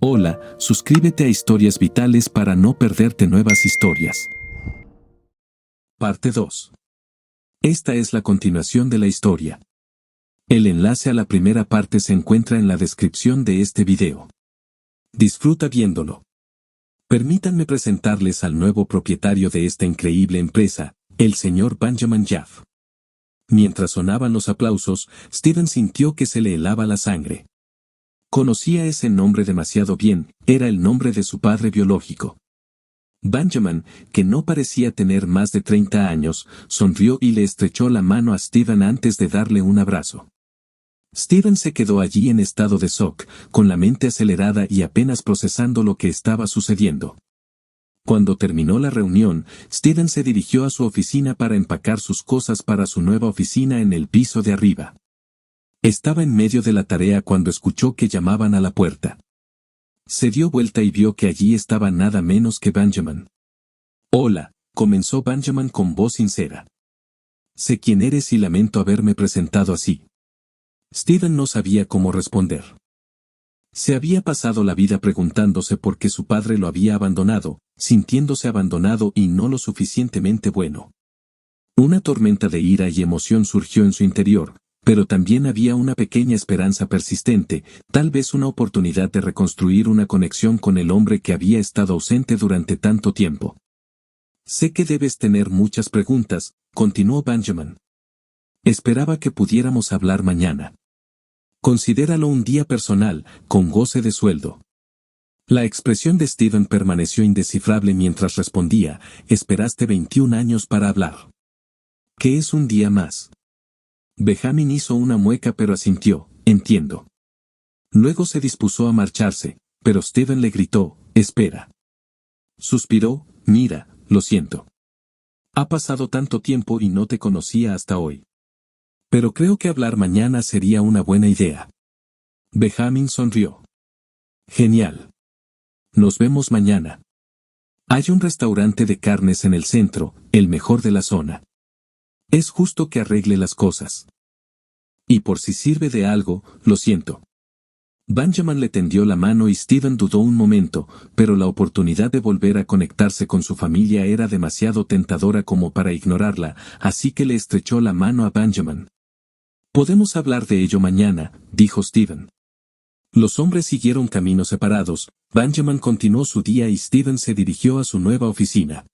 Hola, suscríbete a Historias Vitales para no perderte nuevas historias. Parte 2. Esta es la continuación de la historia. El enlace a la primera parte se encuentra en la descripción de este video. Disfruta viéndolo. Permítanme presentarles al nuevo propietario de esta increíble empresa, el señor Benjamin Jaff. Mientras sonaban los aplausos, Steven sintió que se le helaba la sangre. Conocía ese nombre demasiado bien, era el nombre de su padre biológico. Benjamin, que no parecía tener más de 30 años, sonrió y le estrechó la mano a Steven antes de darle un abrazo. Steven se quedó allí en estado de shock, con la mente acelerada y apenas procesando lo que estaba sucediendo. Cuando terminó la reunión, Steven se dirigió a su oficina para empacar sus cosas para su nueva oficina en el piso de arriba. Estaba en medio de la tarea cuando escuchó que llamaban a la puerta. Se dio vuelta y vio que allí estaba nada menos que Benjamin. «Hola», comenzó Benjamin con voz sincera. «Sé quién eres y lamento haberme presentado así». Steven no sabía cómo responder. Se había pasado la vida preguntándose por qué su padre lo había abandonado, sintiéndose abandonado y no lo suficientemente bueno. Una tormenta de ira y emoción surgió en su interior, pero también había una pequeña esperanza persistente, tal vez una oportunidad de reconstruir una conexión con el hombre que había estado ausente durante tanto tiempo. «Sé que debes tener muchas preguntas», continuó Benjamin. «Esperaba que pudiéramos hablar mañana. Considéralo un día personal, con goce de sueldo». La expresión de Steven permaneció indescifrable mientras respondía: «Esperaste 21 años para hablar. ¿Qué es un día más?» Benjamin hizo una mueca pero asintió: «Entiendo». Luego se dispuso a marcharse, pero Steven le gritó: «Espera». Suspiró: «Mira, lo siento. Ha pasado tanto tiempo y no te conocía hasta hoy. Pero creo que hablar mañana sería una buena idea». Benjamin sonrió. «Genial. Nos vemos mañana. Hay un restaurante de carnes en el centro, el mejor de la zona. Es justo que arregle las cosas. Y por si sirve de algo, lo siento». Benjamin le tendió la mano y Steven dudó un momento, pero la oportunidad de volver a conectarse con su familia era demasiado tentadora como para ignorarla, así que le estrechó la mano a Benjamin. «Podemos hablar de ello mañana», dijo Steven. Los hombres siguieron caminos separados, Benjamin continuó su día y Steven se dirigió a su nueva oficina.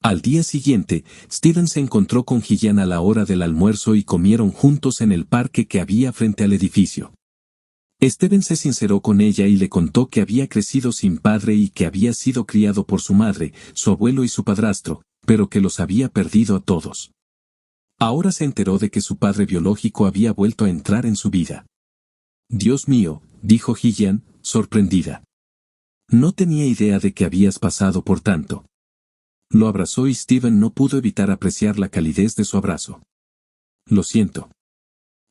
Al día siguiente, Steven se encontró con Gillian a la hora del almuerzo y comieron juntos en el parque que había frente al edificio. Steven se sinceró con ella y le contó que había crecido sin padre y que había sido criado por su madre, su abuelo y su padrastro, pero que los había perdido a todos. Ahora se enteró de que su padre biológico había vuelto a entrar en su vida. «Dios mío», dijo Gillian, sorprendida. «No tenía idea de que habías pasado por tanto». Lo abrazó y Steven no pudo evitar apreciar la calidez de su abrazo. «Lo siento.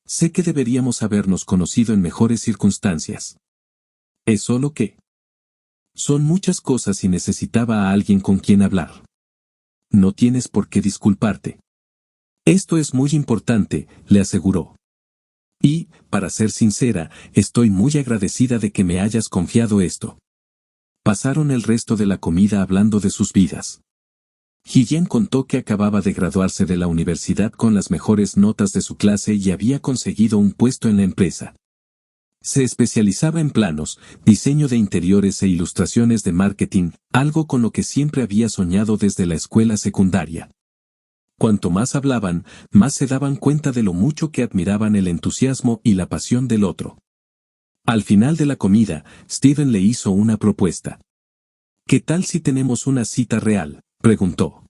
Sé que deberíamos habernos conocido en mejores circunstancias. Es solo que son muchas cosas y necesitaba a alguien con quien hablar. No tienes por qué disculparte. Esto es muy importante», le aseguró. «Y, para ser sincera, estoy muy agradecida de que me hayas confiado esto». Pasaron el resto de la comida hablando de sus vidas. Gillian contó que acababa de graduarse de la universidad con las mejores notas de su clase y había conseguido un puesto en la empresa. Se especializaba en planos, diseño de interiores e ilustraciones de marketing, algo con lo que siempre había soñado desde la escuela secundaria. Cuanto más hablaban, más se daban cuenta de lo mucho que admiraban el entusiasmo y la pasión del otro. Al final de la comida, Steven le hizo una propuesta. «¿Qué tal si tenemos una cita real?», preguntó.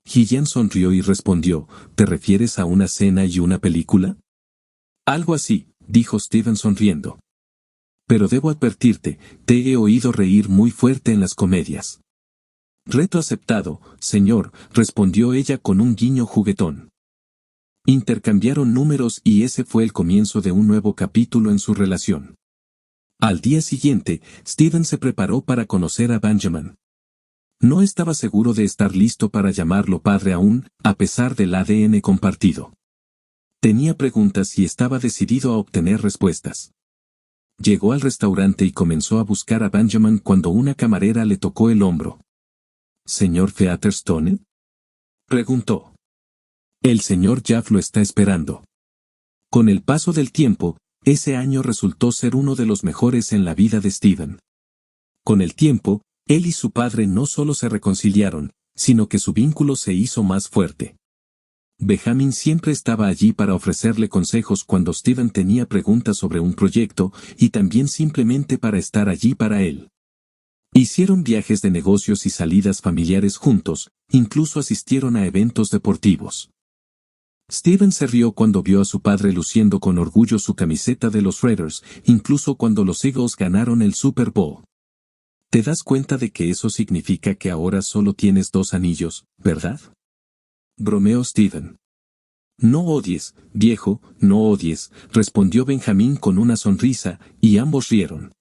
Gillian sonrió y respondió: «¿Te refieres a una cena y una película?». «Algo así», dijo Steven sonriendo. «Pero debo advertirte, te he oído reír muy fuerte en las comedias». «Reto aceptado, señor», respondió ella con un guiño juguetón. Intercambiaron números y ese fue el comienzo de un nuevo capítulo en su relación. Al día siguiente, Steven se preparó para conocer a Benjamin. No estaba seguro de estar listo para llamarlo padre aún, a pesar del ADN compartido. Tenía preguntas y estaba decidido a obtener respuestas. Llegó al restaurante y comenzó a buscar a Benjamin cuando una camarera le tocó el hombro. ¿Señor Featherstone? Preguntó. El señor Jaff lo está esperando. Con el paso del tiempo, ese año resultó ser uno de los mejores en la vida de Stephen. Con el tiempo, él y su padre no solo se reconciliaron, sino que su vínculo se hizo más fuerte. Benjamin siempre estaba allí para ofrecerle consejos cuando Stephen tenía preguntas sobre un proyecto, y también simplemente para estar allí para él. Hicieron viajes de negocios y salidas familiares juntos, incluso asistieron a eventos deportivos. Stephen se rió cuando vio a su padre luciendo con orgullo su camiseta de los Raiders, incluso cuando los Eagles ganaron el Super Bowl. ¿Te das cuenta de que eso significa que ahora solo tienes 2 anillos, verdad? Bromeó Stephen. No odies, viejo, no odies, respondió Benjamín con una sonrisa, y ambos rieron.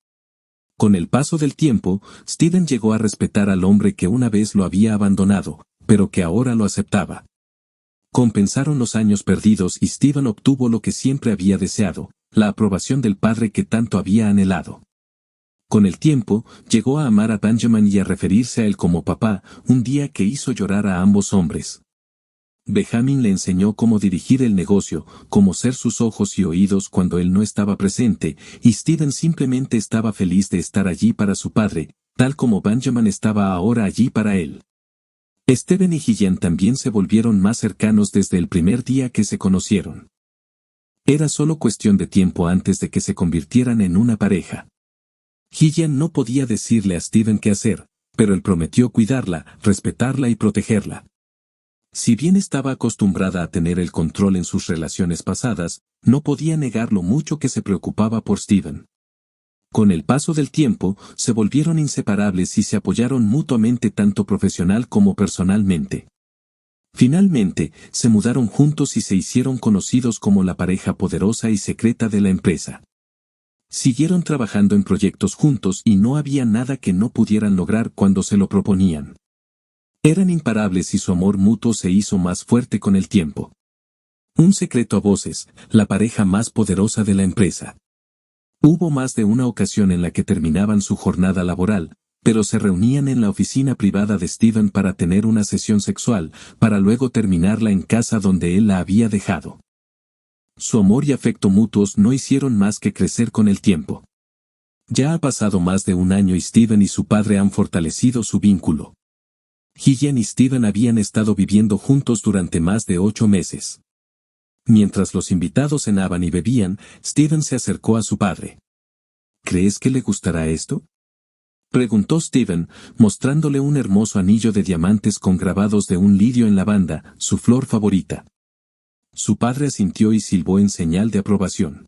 Con el paso del tiempo, Stephen llegó a respetar al hombre que una vez lo había abandonado, pero que ahora lo aceptaba. Compensaron los años perdidos y Stephen obtuvo lo que siempre había deseado, la aprobación del padre que tanto había anhelado. Con el tiempo, llegó a amar a Benjamin y a referirse a él como papá, un día que hizo llorar a ambos hombres. Benjamin le enseñó cómo dirigir el negocio, cómo ser sus ojos y oídos cuando él no estaba presente, y Stephen simplemente estaba feliz de estar allí para su padre, tal como Benjamin estaba ahora allí para él. Stephen y Gillian también se volvieron más cercanos desde el primer día que se conocieron. Era solo cuestión de tiempo antes de que se convirtieran en una pareja. Gillian no podía decirle a Stephen qué hacer, pero él prometió cuidarla, respetarla y protegerla. Si bien estaba acostumbrada a tener el control en sus relaciones pasadas, no podía negar lo mucho que se preocupaba por Stephen. Con el paso del tiempo, se volvieron inseparables y se apoyaron mutuamente tanto profesional como personalmente. Finalmente, se mudaron juntos y se hicieron conocidos como la pareja poderosa y secreta de la empresa. Siguieron trabajando en proyectos juntos y no había nada que no pudieran lograr cuando se lo proponían. Eran imparables y su amor mutuo se hizo más fuerte con el tiempo. Un secreto a voces, la pareja más poderosa de la empresa. Hubo más de una ocasión en la que terminaban su jornada laboral, pero se reunían en la oficina privada de Stephen para tener una sesión sexual, para luego terminarla en casa donde él la había dejado. Su amor y afecto mutuos no hicieron más que crecer con el tiempo. Ya ha pasado más de 1 año y Stephen y su padre han fortalecido su vínculo. Gillian y Stephen habían estado viviendo juntos durante más de 8 meses. Mientras los invitados cenaban y bebían, Stephen se acercó a su padre. ¿Crees que le gustará esto?, preguntó Stephen, mostrándole un hermoso anillo de diamantes con grabados de un lirio en lavanda, su flor favorita. Su padre asintió y silbó en señal de aprobación.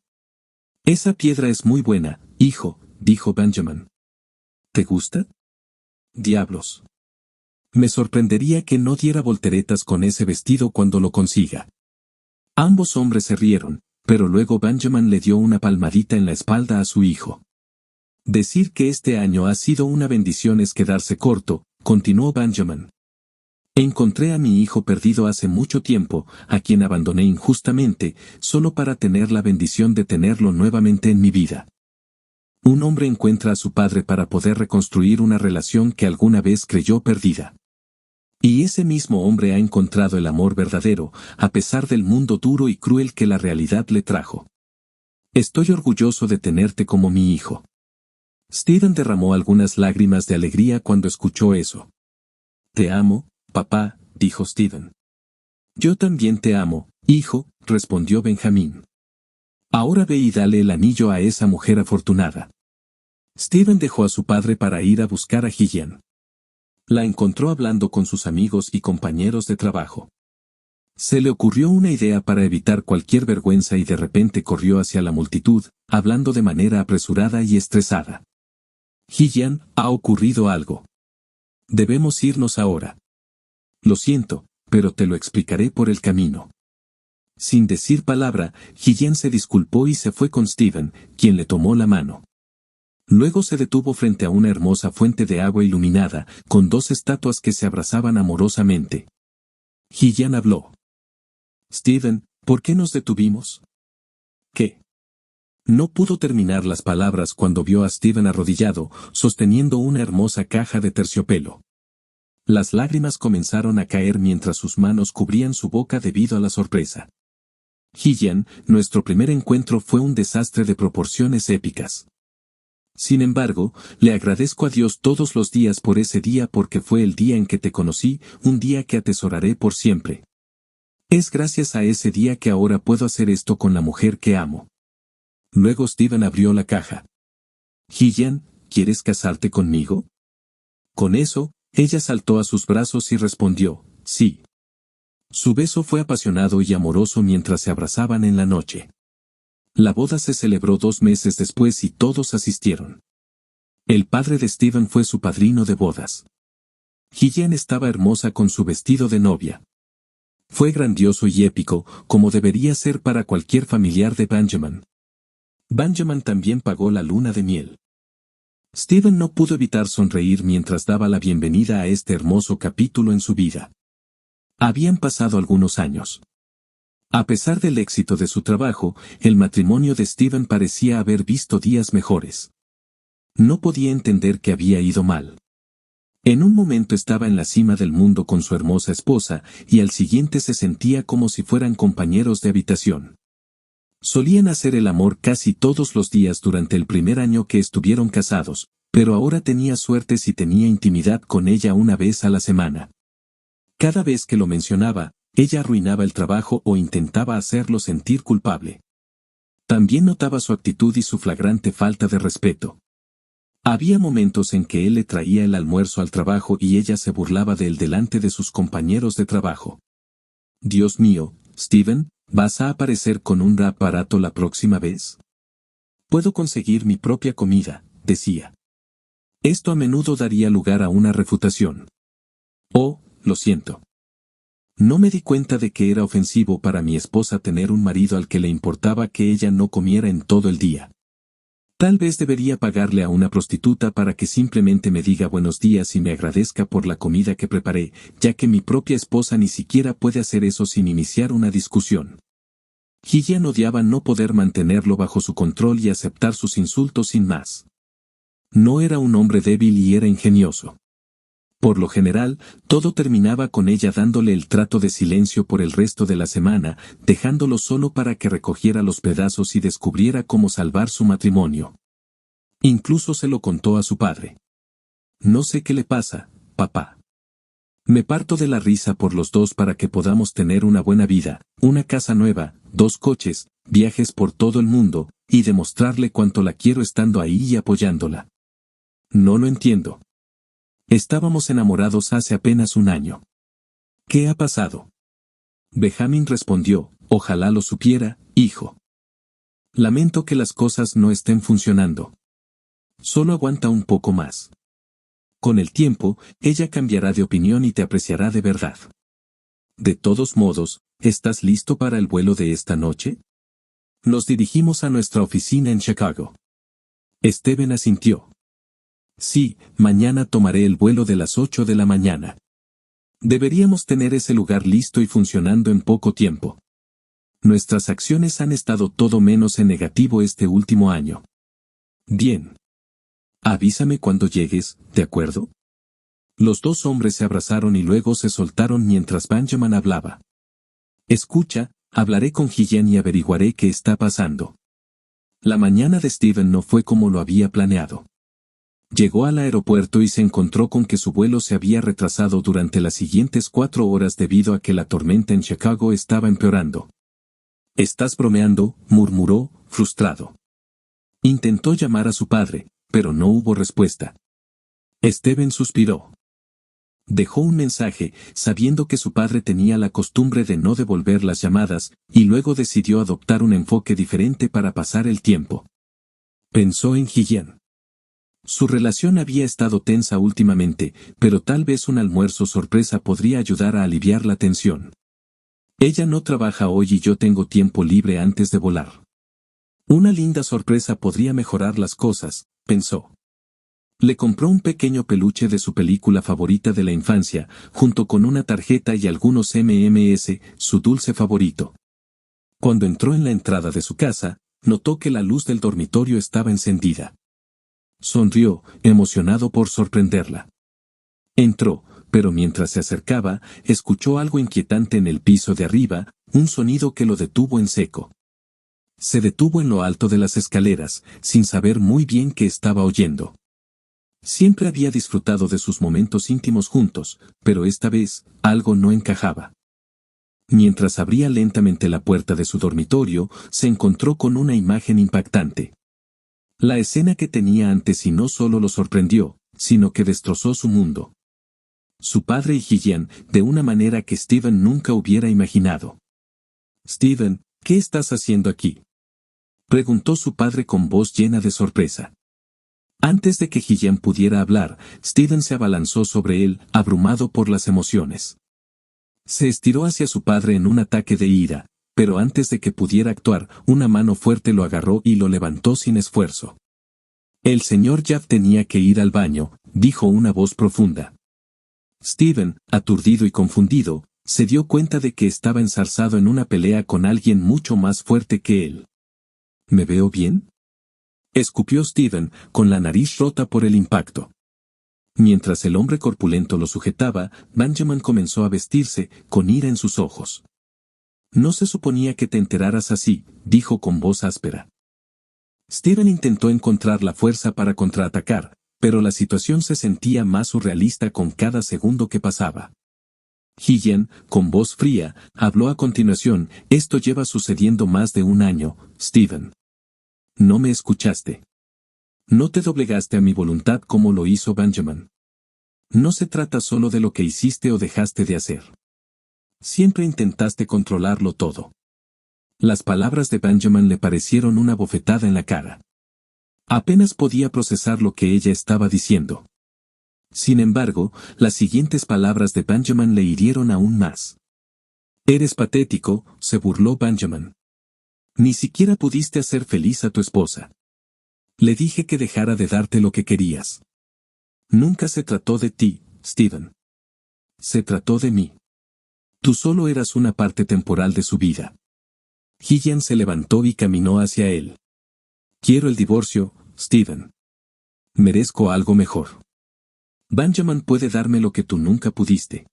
Esa piedra es muy buena, hijo, dijo Benjamin. ¿Te gusta? Diablos. Me sorprendería que no diera volteretas con ese vestido cuando lo consiga. Ambos hombres se rieron, pero luego Benjamin le dio una palmadita en la espalda a su hijo. Decir que este año ha sido una bendición es quedarse corto, continuó Benjamin. Encontré a mi hijo perdido hace mucho tiempo, a quien abandoné injustamente, solo para tener la bendición de tenerlo nuevamente en mi vida. Un hombre encuentra a su padre para poder reconstruir una relación que alguna vez creyó perdida. Y ese mismo hombre ha encontrado el amor verdadero, a pesar del mundo duro y cruel que la realidad le trajo. Estoy orgulloso de tenerte como mi hijo. Stephen derramó algunas lágrimas de alegría cuando escuchó eso. Te amo, papá, dijo Stephen. Yo también te amo, hijo, respondió Benjamín. Ahora ve y dale el anillo a esa mujer afortunada. Stephen dejó a su padre para ir a buscar a Gillian. La encontró hablando con sus amigos y compañeros de trabajo. Se le ocurrió una idea para evitar cualquier vergüenza y de repente corrió hacia la multitud, hablando de manera apresurada y estresada. Gillian, ha ocurrido algo. Debemos irnos ahora. Lo siento, pero te lo explicaré por el camino. Sin decir palabra, Gillian se disculpó y se fue con Stephen, quien le tomó la mano. Luego se detuvo frente a una hermosa fuente de agua iluminada, con 2 estatuas que se abrazaban amorosamente. Gillian habló. Stephen, ¿por qué nos detuvimos? ¿Qué? No pudo terminar las palabras cuando vio a Steven arrodillado, sosteniendo una hermosa caja de terciopelo. Las lágrimas comenzaron a caer mientras sus manos cubrían su boca debido a la sorpresa. Gillian, nuestro primer encuentro fue un desastre de proporciones épicas. Sin embargo, le agradezco a Dios todos los días por ese día porque fue el día en que te conocí, un día que atesoraré por siempre. Es gracias a ese día que ahora puedo hacer esto con la mujer que amo. Luego Steven abrió la caja. Gillian, ¿quieres casarte conmigo? Con eso, ella saltó a sus brazos y respondió, sí. Su beso fue apasionado y amoroso mientras se abrazaban en la noche. La boda se celebró 2 meses después y todos asistieron. El padre de Steven fue su padrino de bodas. Gillian estaba hermosa con su vestido de novia. Fue grandioso y épico, como debería ser para cualquier familiar de Benjamin. Benjamin también pagó la luna de miel. Steven no pudo evitar sonreír mientras daba la bienvenida a este hermoso capítulo en su vida. Habían pasado algunos años. A pesar del éxito de su trabajo, el matrimonio de Steven parecía haber visto días mejores. No podía entender que había ido mal. En un momento estaba en la cima del mundo con su hermosa esposa, y al siguiente se sentía como si fueran compañeros de habitación. Solían hacer el amor casi todos los días durante el primer año que estuvieron casados, pero ahora tenía suerte si tenía intimidad con ella una vez a la semana. Cada vez que lo mencionaba, ella arruinaba el trabajo o intentaba hacerlo sentir culpable. También notaba su actitud y su flagrante falta de respeto. Había momentos en que él le traía el almuerzo al trabajo y ella se burlaba de él delante de sus compañeros de trabajo. Dios mío, Steven, ¿vas a aparecer con un rap barato la próxima vez? Puedo conseguir mi propia comida, decía. Esto a menudo daría lugar a una refutación. Oh, lo siento. No me di cuenta de que era ofensivo para mi esposa tener un marido al que le importaba que ella no comiera en todo el día. Tal vez debería pagarle a una prostituta para que simplemente me diga buenos días y me agradezca por la comida que preparé, ya que mi propia esposa ni siquiera puede hacer eso sin iniciar una discusión. Gillian odiaba no poder mantenerlo bajo su control y aceptar sus insultos sin más. No era un hombre débil y era ingenioso. Por lo general, todo terminaba con ella dándole el trato de silencio por el resto de la semana, dejándolo solo para que recogiera los pedazos y descubriera cómo salvar su matrimonio. Incluso se lo contó a su padre. No sé qué le pasa, papá. Me parto de la risa por los dos para que podamos tener una buena vida, una casa nueva, 2 coches, viajes por todo el mundo, y demostrarle cuánto la quiero estando ahí y apoyándola. No lo entiendo. Estábamos enamorados hace apenas 1 año. ¿Qué ha pasado? Benjamin respondió, ojalá lo supiera, hijo. Lamento que las cosas no estén funcionando. Solo aguanta un poco más. Con el tiempo, ella cambiará de opinión y te apreciará de verdad. De todos modos, ¿estás listo para el vuelo de esta noche? Nos dirigimos a nuestra oficina en Chicago. Steven asintió. Sí, mañana tomaré el vuelo de las 8 de la mañana. Deberíamos tener ese lugar listo y funcionando en poco tiempo. Nuestras acciones han estado todo menos en negativo este último año. Bien. Avísame cuando llegues, ¿de acuerdo? Los 2 hombres se abrazaron y luego se soltaron mientras Benjamin hablaba. Escucha, hablaré con Gillian y averiguaré qué está pasando. La mañana de Steven no fue como lo había planeado. Llegó al aeropuerto y se encontró con que su vuelo se había retrasado durante las siguientes 4 horas debido a que la tormenta en Chicago estaba empeorando. «¿Estás bromeando?», murmuró, frustrado. Intentó llamar a su padre, pero no hubo respuesta. Steven suspiró. Dejó un mensaje, sabiendo que su padre tenía la costumbre de no devolver las llamadas, y luego decidió adoptar un enfoque diferente para pasar el tiempo. Pensó en Gillian. Su relación había estado tensa últimamente, pero tal vez un almuerzo sorpresa podría ayudar a aliviar la tensión. Ella no trabaja hoy y yo tengo tiempo libre antes de volar. Una linda sorpresa podría mejorar las cosas, pensó. Le compró un pequeño peluche de su película favorita de la infancia, junto con una tarjeta y algunos M&M's, su dulce favorito. Cuando entró en la entrada de su casa, notó que la luz del dormitorio estaba encendida. Sonrió, emocionado por sorprenderla. Entró, pero mientras se acercaba, escuchó algo inquietante en el piso de arriba, un sonido que lo detuvo en seco. Se detuvo en lo alto de las escaleras, sin saber muy bien qué estaba oyendo. Siempre había disfrutado de sus momentos íntimos juntos, pero esta vez, algo no encajaba. Mientras abría lentamente la puerta de su dormitorio, se encontró con una imagen impactante. La escena que tenía ante sí no solo lo sorprendió, sino que destrozó su mundo. Su padre y Gillian, de una manera que Steven nunca hubiera imaginado. «Steven, ¿qué estás haciendo aquí?», preguntó su padre con voz llena de sorpresa. Antes de que Gillian pudiera hablar, Steven se abalanzó sobre él, abrumado por las emociones. Se estiró hacia su padre en un ataque de ira, pero antes de que pudiera actuar, una mano fuerte lo agarró y lo levantó sin esfuerzo. «El señor Jaff tenía que ir al baño», dijo una voz profunda. Steven, aturdido y confundido, se dio cuenta de que estaba enzarzado en una pelea con alguien mucho más fuerte que él. «¿Me veo bien?», escupió Steven, con la nariz rota por el impacto. Mientras el hombre corpulento lo sujetaba, Benjamin comenzó a vestirse, con ira en sus ojos. «No se suponía que te enteraras así», dijo con voz áspera. Steven intentó encontrar la fuerza para contraatacar, pero la situación se sentía más surrealista con cada segundo que pasaba. Gillian, con voz fría, habló a continuación: «Esto lleva sucediendo más de un año, Steven. No me escuchaste. No te doblegaste a mi voluntad como lo hizo Benjamin. No se trata solo de lo que hiciste o dejaste de hacer. Siempre intentaste controlarlo todo». Las palabras de Benjamin le parecieron una bofetada en la cara. Apenas podía procesar lo que ella estaba diciendo. Sin embargo, las siguientes palabras de Benjamin le hirieron aún más. «Eres patético», se burló Benjamin. «Ni siquiera pudiste hacer feliz a tu esposa. Le dije que dejara de darte lo que querías. Nunca se trató de ti, Steven. Se trató de mí. Tú solo eras una parte temporal de su vida». Gillian se levantó y caminó hacia él. «Quiero el divorcio, Steven. Merezco algo mejor. Benjamin puede darme lo que tú nunca pudiste».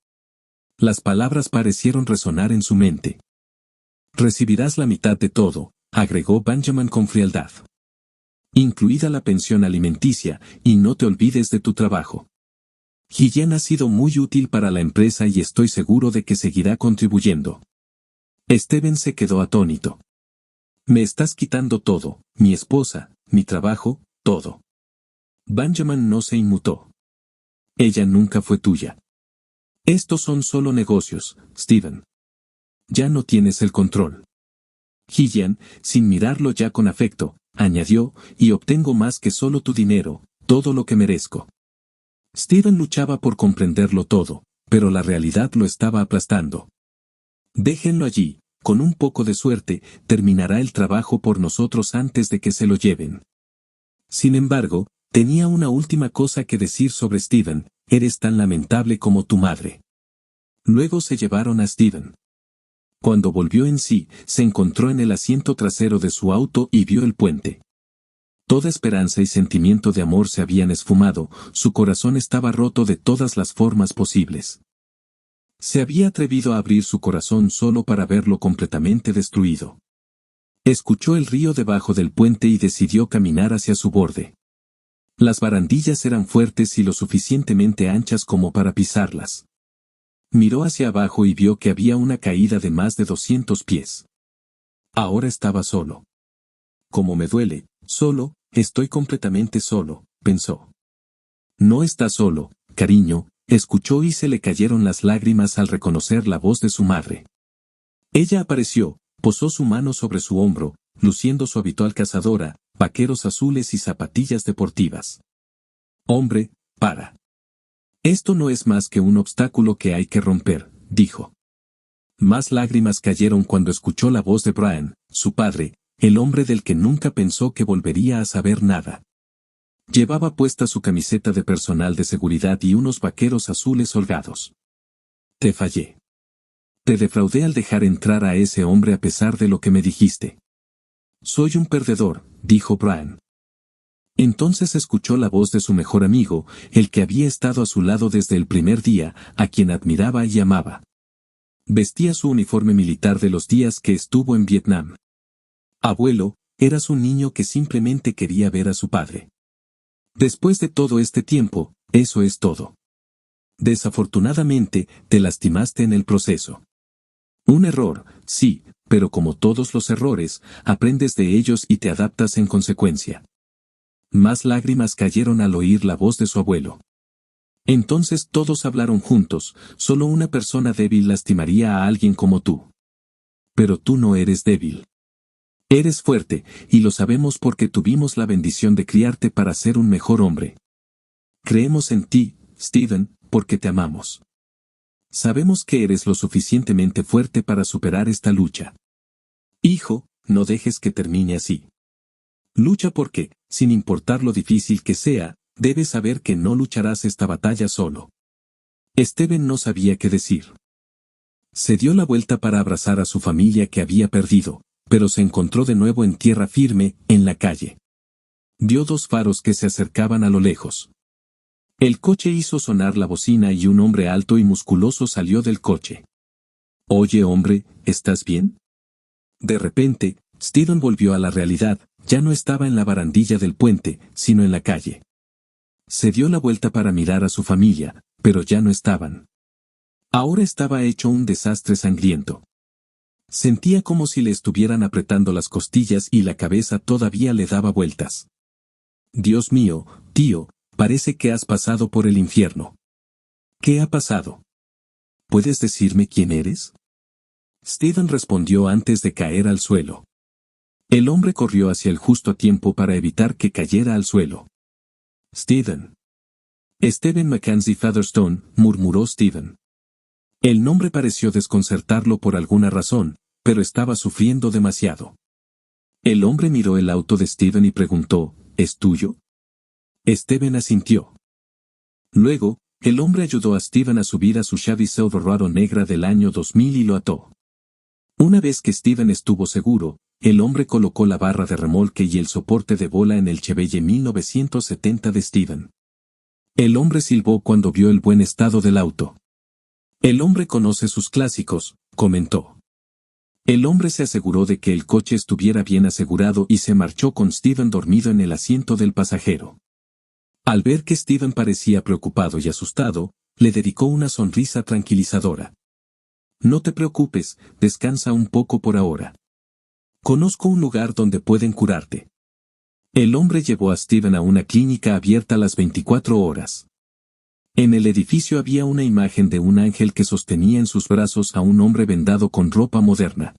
Las palabras parecieron resonar en su mente. «Recibirás la mitad de todo», agregó Benjamin con frialdad. «Incluida la pensión alimenticia, y no te olvides de tu trabajo. Gillian ha sido muy útil para la empresa y estoy seguro de que seguirá contribuyendo». Steven se quedó atónito. «Me estás quitando todo, mi esposa, mi trabajo, todo». Benjamin no se inmutó. «Ella nunca fue tuya. Estos son solo negocios, Steven. Ya no tienes el control». Gillian, sin mirarlo ya con afecto, añadió: «Y obtengo más que solo tu dinero, todo lo que merezco». Steven luchaba por comprenderlo todo, pero la realidad lo estaba aplastando. «Déjenlo allí, con un poco de suerte, terminará el trabajo por nosotros antes de que se lo lleven». Sin embargo, tenía una última cosa que decir sobre Steven: «Eres tan lamentable como tu madre». Luego se llevaron a Steven. Cuando volvió en sí, se encontró en el asiento trasero de su auto y vio el puente. Toda esperanza y sentimiento de amor se habían esfumado, su corazón estaba roto de todas las formas posibles. Se había atrevido a abrir su corazón solo para verlo completamente destruido. Escuchó el río debajo del puente y decidió caminar hacia su borde. Las barandillas eran fuertes y lo suficientemente anchas como para pisarlas. Miró hacia abajo y vio que había una caída de más de 200 pies. Ahora estaba solo. «Cómo me duele, solo, estoy completamente solo», pensó. «No está solo, cariño», escuchó y se le cayeron las lágrimas al reconocer la voz de su madre. Ella apareció, posó su mano sobre su hombro, luciendo su habitual cazadora, vaqueros azules y zapatillas deportivas. «Hombre, para. Esto no es más que un obstáculo que hay que romper», dijo. Más lágrimas cayeron cuando escuchó la voz de Brian, su padre, el hombre del que nunca pensó que volvería a saber nada. Llevaba puesta su camiseta de personal de seguridad y unos vaqueros azules holgados. «Te fallé. Te defraudé al dejar entrar a ese hombre a pesar de lo que me dijiste. Soy un perdedor, dijo Brian. Entonces escuchó la voz de su mejor amigo, el que había estado a su lado desde el primer día, a quien admiraba y amaba. Vestía su uniforme militar de los días que estuvo en Vietnam. Abuelo, eras un niño que simplemente quería ver a su padre. Después de todo este tiempo, eso es todo. Desafortunadamente, te lastimaste en el proceso. Un error, sí, pero como todos los errores, aprendes de ellos y te adaptas en consecuencia. Más lágrimas cayeron al oír la voz de su abuelo. Entonces todos hablaron juntos, solo una persona débil lastimaría a alguien como tú. Pero tú no eres débil. Eres fuerte, y lo sabemos porque tuvimos la bendición de criarte para ser un mejor hombre. Creemos en ti, Steven, porque te amamos. Sabemos que eres lo suficientemente fuerte para superar esta lucha. Hijo, no dejes que termine así. Lucha porque, sin importar lo difícil que sea, debes saber que no lucharás esta batalla solo. Steven no sabía qué decir. Se dio la vuelta para abrazar a su familia que había perdido, pero se encontró de nuevo en tierra firme, en la calle. Vio dos faros que se acercaban a lo lejos. El coche hizo sonar la bocina y un hombre alto y musculoso salió del coche. Oye, hombre, ¿estás bien? De repente, Steven volvió a la realidad, ya no estaba en la barandilla del puente, sino en la calle. Se dio la vuelta para mirar a su familia, pero ya no estaban. Ahora estaba hecho un desastre sangriento. Sentía como si le estuvieran apretando las costillas y la cabeza todavía le daba vueltas. Dios mío, tío, parece que has pasado por el infierno. ¿Qué ha pasado? ¿Puedes decirme quién eres? Steven respondió antes de caer al suelo. El hombre corrió hacia él justo a tiempo para evitar que cayera al suelo. Steven. Stephen Mackenzie Featherstone, murmuró Steven. El nombre pareció desconcertarlo por alguna razón, pero estaba sufriendo demasiado. El hombre miró el auto de Steven y preguntó, ¿es tuyo? Steven asintió. Luego, el hombre ayudó a Steven a subir a su Chevy Silverado negra del año 2000 y lo ató. Una vez que Steven estuvo seguro, el hombre colocó la barra de remolque y el soporte de bola en el Chevelle 1970 de Steven. El hombre silbó cuando vio el buen estado del auto. El hombre conoce sus clásicos, comentó. El hombre se aseguró de que el coche estuviera bien asegurado y se marchó con Steven dormido en el asiento del pasajero. Al ver que Steven parecía preocupado y asustado, le dedicó una sonrisa tranquilizadora. No te preocupes, descansa un poco por ahora. Conozco un lugar donde pueden curarte. El hombre llevó a Steven a una clínica abierta las 24 horas. En el edificio había una imagen de un ángel que sostenía en sus brazos a un hombre vendado con ropa moderna.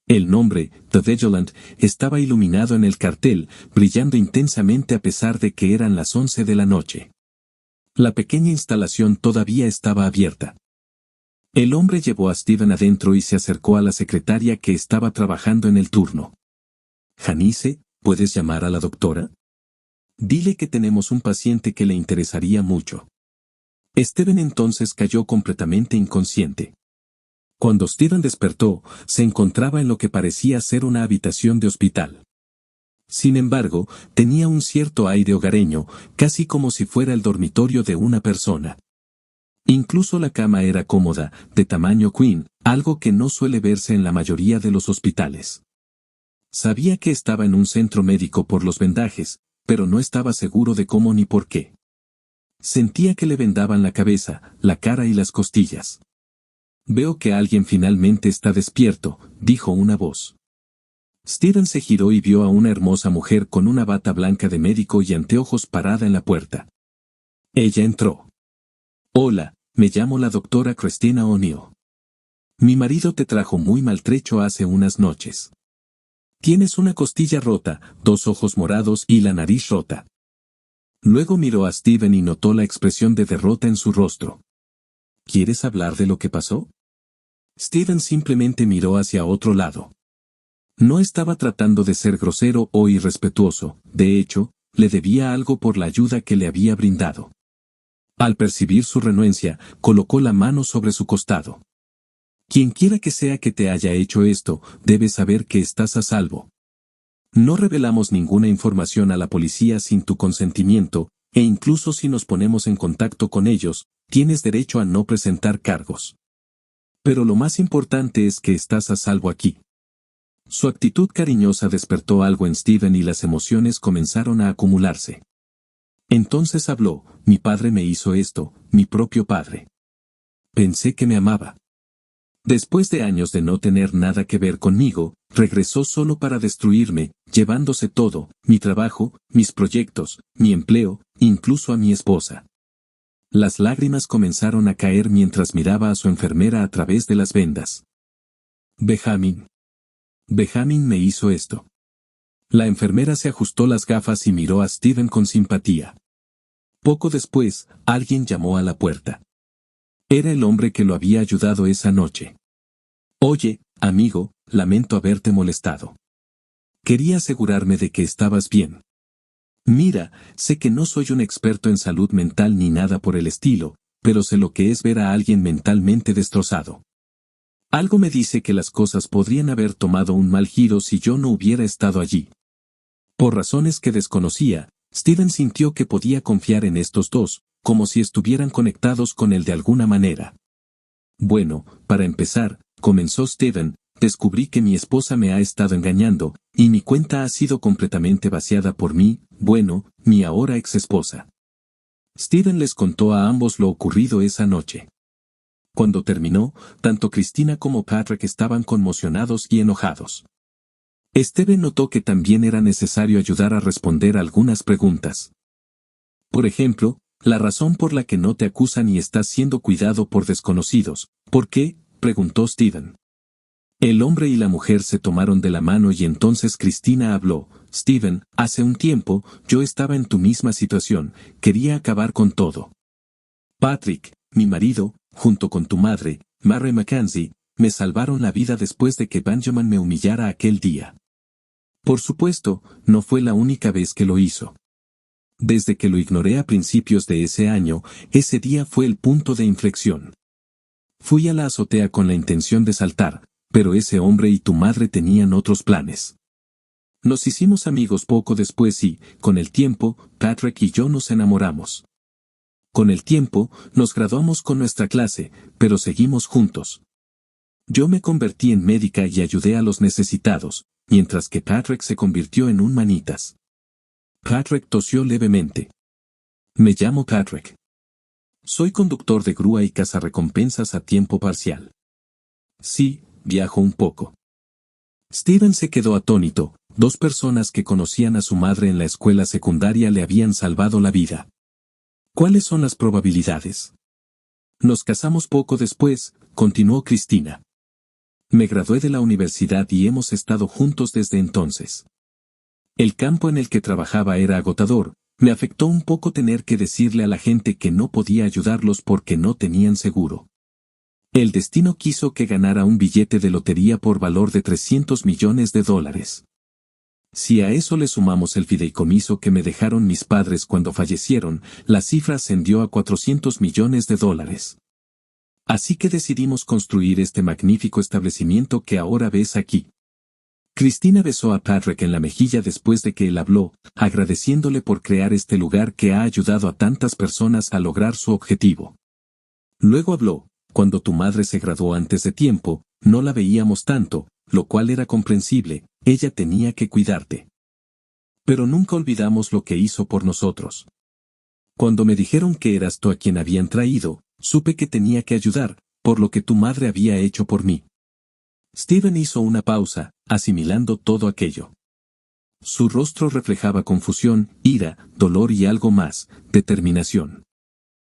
El nombre, The Vigilant, estaba iluminado en el cartel, brillando intensamente a pesar de que eran las 11 de la noche. La pequeña instalación todavía estaba abierta. El hombre llevó a Steven adentro y se acercó a la secretaria que estaba trabajando en el turno. Janice, ¿puedes llamar a la doctora? Dile que tenemos un paciente que le interesaría mucho. Steven entonces cayó completamente inconsciente. Cuando Steven despertó, se encontraba en lo que parecía ser una habitación de hospital. Sin embargo, tenía un cierto aire hogareño, casi como si fuera el dormitorio de una persona. Incluso la cama era cómoda, de tamaño queen, algo que no suele verse en la mayoría de los hospitales. Sabía que estaba en un centro médico por los vendajes, pero no estaba seguro de cómo ni por qué. Sentía que le vendaban la cabeza, la cara y las costillas. Veo que alguien finalmente está despierto, dijo una voz. Steven se giró y vio a una hermosa mujer con una bata blanca de médico y anteojos parada en la puerta. Ella entró. Hola, me llamo la doctora Christina O'Neill. Mi marido te trajo muy maltrecho hace unas noches. Tienes una costilla rota, 2 ojos morados y la nariz rota. Luego miró a Steven y notó la expresión de derrota en su rostro. ¿Quieres hablar de lo que pasó? Steven simplemente miró hacia otro lado. No estaba tratando de ser grosero o irrespetuoso, de hecho, le debía algo por la ayuda que le había brindado. Al percibir su renuencia, colocó la mano sobre su costado. Quienquiera que sea que te haya hecho esto, debes saber que estás a salvo. No revelamos ninguna información a la policía sin tu consentimiento, e incluso si nos ponemos en contacto con ellos, tienes derecho a no presentar cargos. Pero lo más importante es que estás a salvo aquí. Su actitud cariñosa despertó algo en Steven y las emociones comenzaron a acumularse. Entonces habló: mi padre me hizo esto, mi propio padre. Pensé que me amaba. Después de años de no tener nada que ver conmigo, regresó solo para destruirme, llevándose todo: mi trabajo, mis proyectos, mi empleo, incluso a mi esposa. Las lágrimas comenzaron a caer mientras miraba a su enfermera a través de las vendas. Benjamin me hizo esto. La enfermera se ajustó las gafas y miró a Steven con simpatía. Poco después, alguien llamó a la puerta. Era el hombre que lo había ayudado esa noche. Oye, amigo, lamento haberte molestado. Quería asegurarme de que estabas bien. Mira, sé que no soy un experto en salud mental ni nada por el estilo, pero sé lo que es ver a alguien mentalmente destrozado. Algo me dice que las cosas podrían haber tomado un mal giro si yo no hubiera estado allí. Por razones que desconocía, Steven sintió que podía confiar en estos dos, como si estuvieran conectados con él de alguna manera. Bueno, para empezar, comenzó Steven, descubrí que mi esposa me ha estado engañando, y mi cuenta ha sido completamente vaciada por mi ahora ex esposa. Steven les contó a ambos lo ocurrido esa noche. Cuando terminó, tanto Cristina como Patrick estaban conmocionados y enojados. Steven notó que también era necesario ayudar a responder algunas preguntas. Por ejemplo, la razón por la que no te acusan y estás siendo cuidado por desconocidos. ¿Por qué?, preguntó Steven. El hombre y la mujer se tomaron de la mano y entonces Cristina habló: Steven, hace un tiempo, yo estaba en tu misma situación, quería acabar con todo. Patrick, mi marido, junto con tu madre, Mary Mackenzie, me salvaron la vida después de que Benjamin me humillara aquel día. Por supuesto, no fue la única vez que lo hizo. Desde que lo ignoré a principios de ese año, ese día fue el punto de inflexión. Fui a la azotea con la intención de saltar, pero ese hombre y tu madre tenían otros planes. Nos hicimos amigos poco después y, con el tiempo, Patrick y yo nos enamoramos. Con el tiempo, nos graduamos con nuestra clase, pero seguimos juntos. Yo me convertí en médica y ayudé a los necesitados, mientras que Patrick se convirtió en un manitas. Patrick tosió levemente. Me llamo Patrick. Soy conductor de grúa y cazarrecompensas a tiempo parcial. Sí, viajo un poco. Steven se quedó atónito. 2 personas que conocían a su madre en la escuela secundaria le habían salvado la vida. ¿Cuáles son las probabilidades? Nos casamos poco después, continuó Cristina. Me gradué de la universidad y hemos estado juntos desde entonces. El campo en el que trabajaba era agotador, me afectó un poco tener que decirle a la gente que no podía ayudarlos porque no tenían seguro. El destino quiso que ganara un billete de lotería por valor de $300 millones. Si a eso le sumamos el fideicomiso que me dejaron mis padres cuando fallecieron, la cifra ascendió a $400 millones. Así que decidimos construir este magnífico establecimiento que ahora ves aquí. Cristina besó a Patrick en la mejilla después de que él habló, agradeciéndole por crear este lugar que ha ayudado a tantas personas a lograr su objetivo. Luego habló: cuando tu madre se graduó antes de tiempo, no la veíamos tanto, lo cual era comprensible, ella tenía que cuidarte. Pero nunca olvidamos lo que hizo por nosotros. Cuando me dijeron que eras tú a quien habían traído, supe que tenía que ayudar, por lo que tu madre había hecho por mí. Steven hizo una pausa, asimilando todo aquello. Su rostro reflejaba confusión, ira, dolor y algo más: determinación.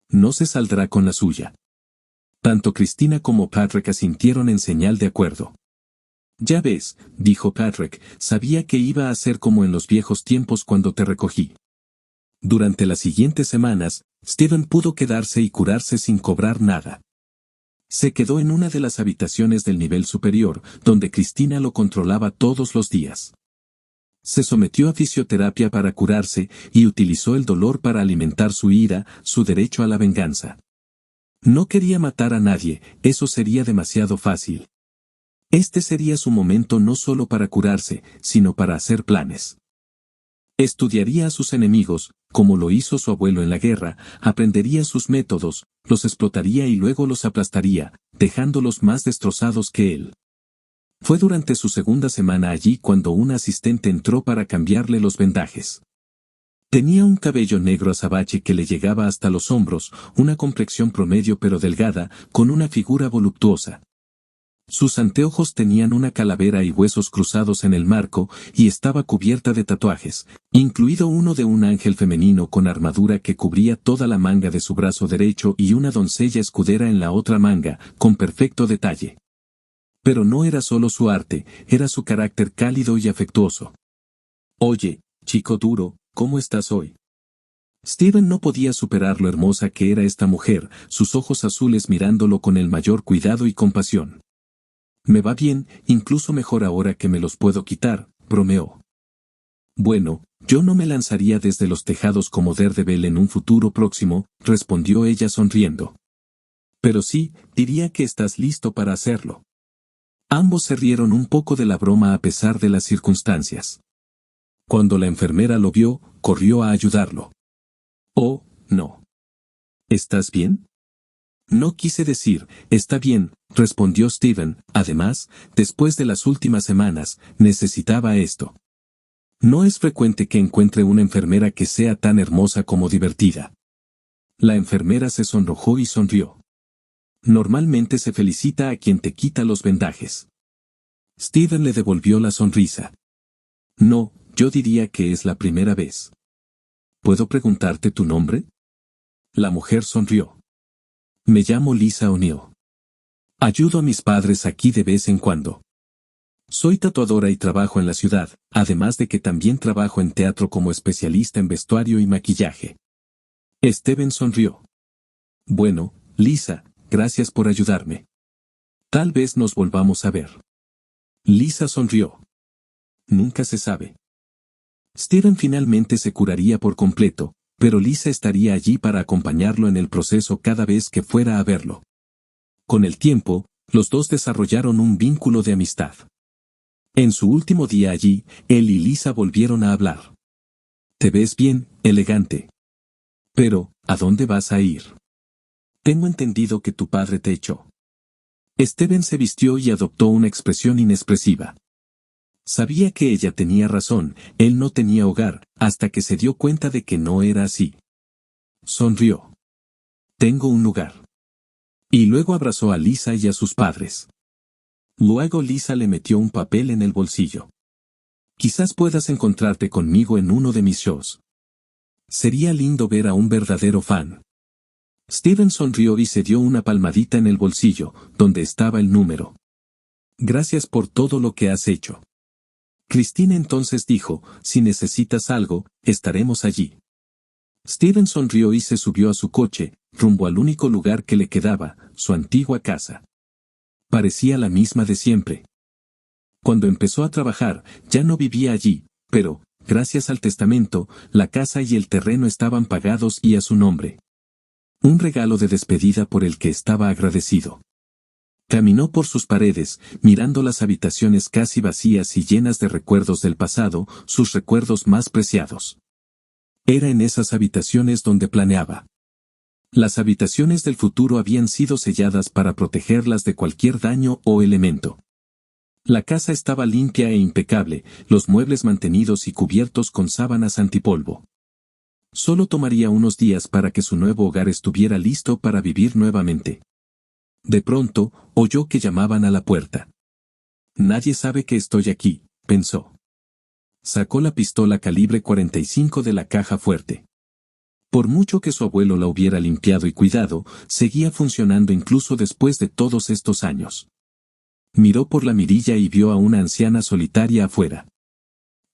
No se saldrá con la suya. Tanto Cristina como Patrick asintieron en señal de acuerdo. Ya ves, dijo Patrick, sabía que iba a ser como en los viejos tiempos cuando te recogí. Durante las siguientes semanas, Steven pudo quedarse y curarse sin cobrar nada. Se quedó en una de las habitaciones del nivel superior, donde Cristina lo controlaba todos los días. Se sometió a fisioterapia para curarse, y utilizó el dolor para alimentar su ira, su derecho a la venganza. No quería matar a nadie, eso sería demasiado fácil. Este sería su momento no solo para curarse, sino para hacer planes. Estudiaría a sus enemigos, como lo hizo su abuelo en la guerra, aprendería sus métodos, los explotaría y luego los aplastaría, dejándolos más destrozados que él. Fue durante su segunda semana allí cuando un asistente entró para cambiarle los vendajes. Tenía un cabello negro azabache que le llegaba hasta los hombros, una complexión promedio pero delgada, con una figura voluptuosa. Sus anteojos tenían una calavera y huesos cruzados en el marco, y estaba cubierta de tatuajes, incluido uno de un ángel femenino con armadura que cubría toda la manga de su brazo derecho y una doncella escudera en la otra manga, con perfecto detalle. Pero no era solo su arte, era su carácter cálido y afectuoso. «Oye, chico duro, ¿cómo estás hoy?» Steven no podía superar lo hermosa que era esta mujer, sus ojos azules mirándolo con el mayor cuidado y compasión. «Me va bien, incluso mejor ahora que me los puedo quitar», bromeó. «Bueno, yo no me lanzaría desde los tejados como Daredevil en un futuro próximo», respondió ella sonriendo. «Pero sí, diría que estás listo para hacerlo». Ambos se rieron un poco de la broma a pesar de las circunstancias. Cuando la enfermera lo vio, corrió a ayudarlo. «Oh, no. ¿Estás bien?» «No quise decir, está bien», respondió Steven. Además, después de las últimas semanas, necesitaba esto. No es frecuente que encuentre una enfermera que sea tan hermosa como divertida. La enfermera se sonrojó y sonrió. «Normalmente se felicita a quien te quita los vendajes». Steven le devolvió la sonrisa. «No, yo diría que es la primera vez». «¿Puedo preguntarte tu nombre?» La mujer sonrió. «Me llamo Lisa O'Neill. Ayudo a mis padres aquí de vez en cuando. Soy tatuadora y trabajo en la ciudad, además de que también trabajo en teatro como especialista en vestuario y maquillaje». Steven sonrió. «Bueno, Lisa, gracias por ayudarme. Tal vez nos volvamos a ver». Lisa sonrió. «Nunca se sabe». Steven finalmente se curaría por completo, pero Lisa estaría allí para acompañarlo en el proceso cada vez que fuera a verlo. Con el tiempo, los dos desarrollaron un vínculo de amistad. En su último día allí, él y Lisa volvieron a hablar. «Te ves bien, elegante. Pero, ¿a dónde vas a ir? Tengo entendido que tu padre te echó». Steven se vistió y adoptó una expresión inexpresiva. Sabía que ella tenía razón, él no tenía hogar, hasta que se dio cuenta de que no era así. Sonrió. «Tengo un lugar». Y luego abrazó a Lisa y a sus padres. Luego Lisa le metió un papel en el bolsillo. «Quizás puedas encontrarte conmigo en uno de mis shows. Sería lindo ver a un verdadero fan». Steven sonrió y se dio una palmadita en el bolsillo, donde estaba el número. «Gracias por todo lo que has hecho». Christine entonces dijo, «Si necesitas algo, estaremos allí». Steven sonrió y se subió a su coche, rumbo al único lugar que le quedaba, su antigua casa. Parecía la misma de siempre. Cuando empezó a trabajar, ya no vivía allí, pero, gracias al testamento, la casa y el terreno estaban pagados y a su nombre. Un regalo de despedida por el que estaba agradecido. Caminó por sus paredes, mirando las habitaciones casi vacías y llenas de recuerdos del pasado, sus recuerdos más preciados. Era en esas habitaciones donde planeaba. Las habitaciones del futuro habían sido selladas para protegerlas de cualquier daño o elemento. La casa estaba limpia e impecable, los muebles mantenidos y cubiertos con sábanas antipolvo. Solo tomaría unos días para que su nuevo hogar estuviera listo para vivir nuevamente. De pronto, oyó que llamaban a la puerta. «Nadie sabe que estoy aquí», pensó. Sacó la pistola calibre 45 de la caja fuerte. Por mucho que su abuelo la hubiera limpiado y cuidado, seguía funcionando incluso después de todos estos años. Miró por la mirilla y vio a una anciana solitaria afuera.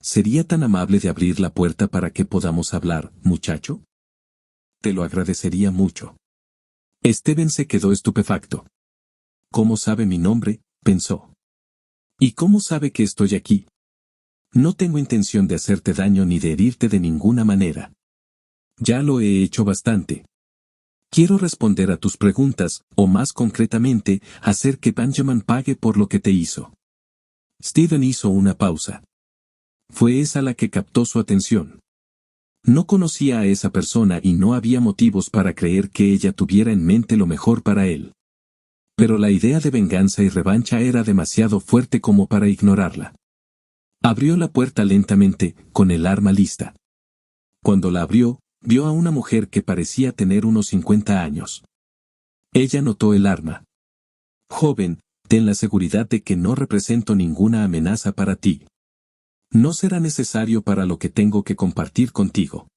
«¿Sería tan amable de abrir la puerta para que podamos hablar, muchacho? Te lo agradecería mucho». Steven se quedó estupefacto. «¿Cómo sabe mi nombre?», pensó. «¿Y cómo sabe que estoy aquí? No tengo intención de hacerte daño ni de herirte de ninguna manera. Ya lo he hecho bastante». Quiero responder a tus preguntas, o más concretamente, hacer que Benjamin pague por lo que te hizo. Steven hizo una pausa. Fue esa la que captó su atención. No conocía a esa persona y no había motivos para creer que ella tuviera en mente lo mejor para él. Pero la idea de venganza y revancha era demasiado fuerte como para ignorarla. Abrió la puerta lentamente, con el arma lista. Cuando la abrió, vio a una mujer que parecía tener unos 50 años. Ella notó el arma. Joven, ten la seguridad de que no represento ninguna amenaza para ti. No será necesario para lo que tengo que compartir contigo.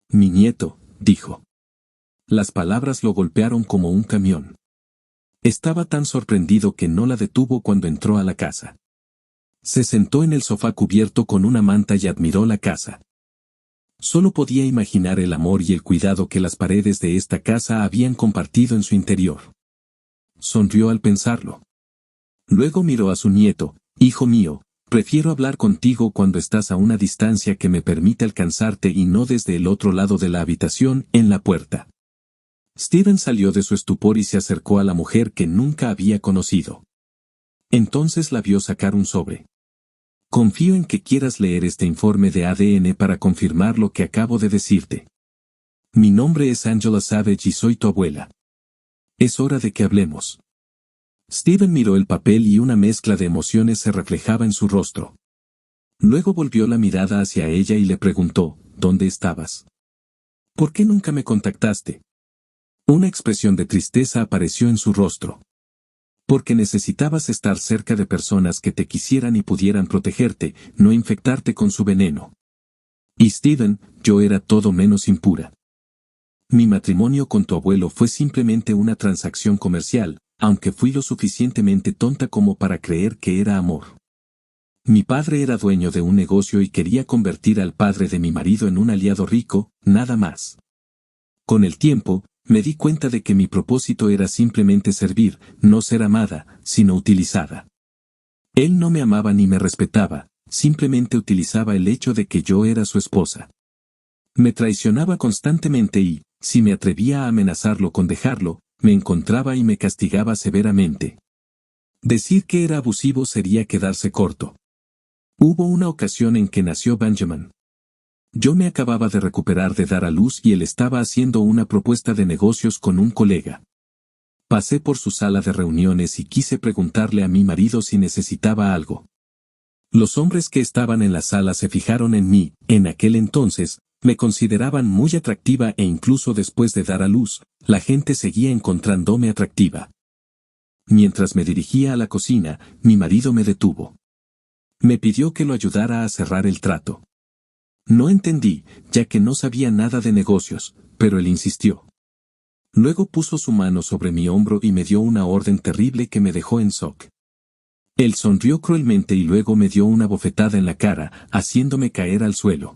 Mi nieto, dijo. Las palabras lo golpearon como un camión. Estaba tan sorprendido que no la detuvo cuando entró a la casa. Se sentó en el sofá cubierto con una manta y admiró la casa. Solo podía imaginar el amor y el cuidado que las paredes de esta casa habían compartido en su interior. Sonrió al pensarlo. Luego miró a su nieto. Hijo mío, prefiero hablar contigo cuando estás a una distancia que me permite alcanzarte y no desde el otro lado de la habitación, en la puerta. Steven salió de su estupor y se acercó a la mujer que nunca había conocido. Entonces la vio sacar un sobre. Confío en que quieras leer este informe de ADN para confirmar lo que acabo de decirte. Mi nombre es Angela Savage y soy tu abuela. Es hora de que hablemos. Steven miró el papel y una mezcla de emociones se reflejaba en su rostro. Luego volvió la mirada hacia ella y le preguntó, ¿dónde estabas? ¿Por qué nunca me contactaste? Una expresión de tristeza apareció en su rostro. Porque necesitabas estar cerca de personas que te quisieran y pudieran protegerte, no infectarte con su veneno. Y Steven, yo era todo menos impura. Mi matrimonio con tu abuelo fue simplemente una transacción comercial, aunque fui lo suficientemente tonta como para creer que era amor. Mi padre era dueño de un negocio y quería convertir al padre de mi marido en un aliado rico, nada más. Con el tiempo, me di cuenta de que mi propósito era simplemente servir, no ser amada, sino utilizada. Él no me amaba ni me respetaba, simplemente utilizaba el hecho de que yo era su esposa. Me traicionaba constantemente y, si me atrevía a amenazarlo con dejarlo, me encontraba y me castigaba severamente. Decir que era abusivo sería quedarse corto. Hubo una ocasión en que nació Benjamin. Yo me acababa de recuperar de dar a luz y él estaba haciendo una propuesta de negocios con un colega. Pasé por su sala de reuniones y quise preguntarle a mi marido si necesitaba algo. Los hombres que estaban en la sala se fijaron en mí. En aquel entonces, me consideraban muy atractiva e incluso después de dar a luz, la gente seguía encontrándome atractiva. Mientras me dirigía a la cocina, mi marido me detuvo. Me pidió que lo ayudara a cerrar el trato. No entendí, ya que no sabía nada de negocios, pero él insistió. Luego puso su mano sobre mi hombro y me dio una orden terrible que me dejó en shock. Él sonrió cruelmente y luego me dio una bofetada en la cara, haciéndome caer al suelo.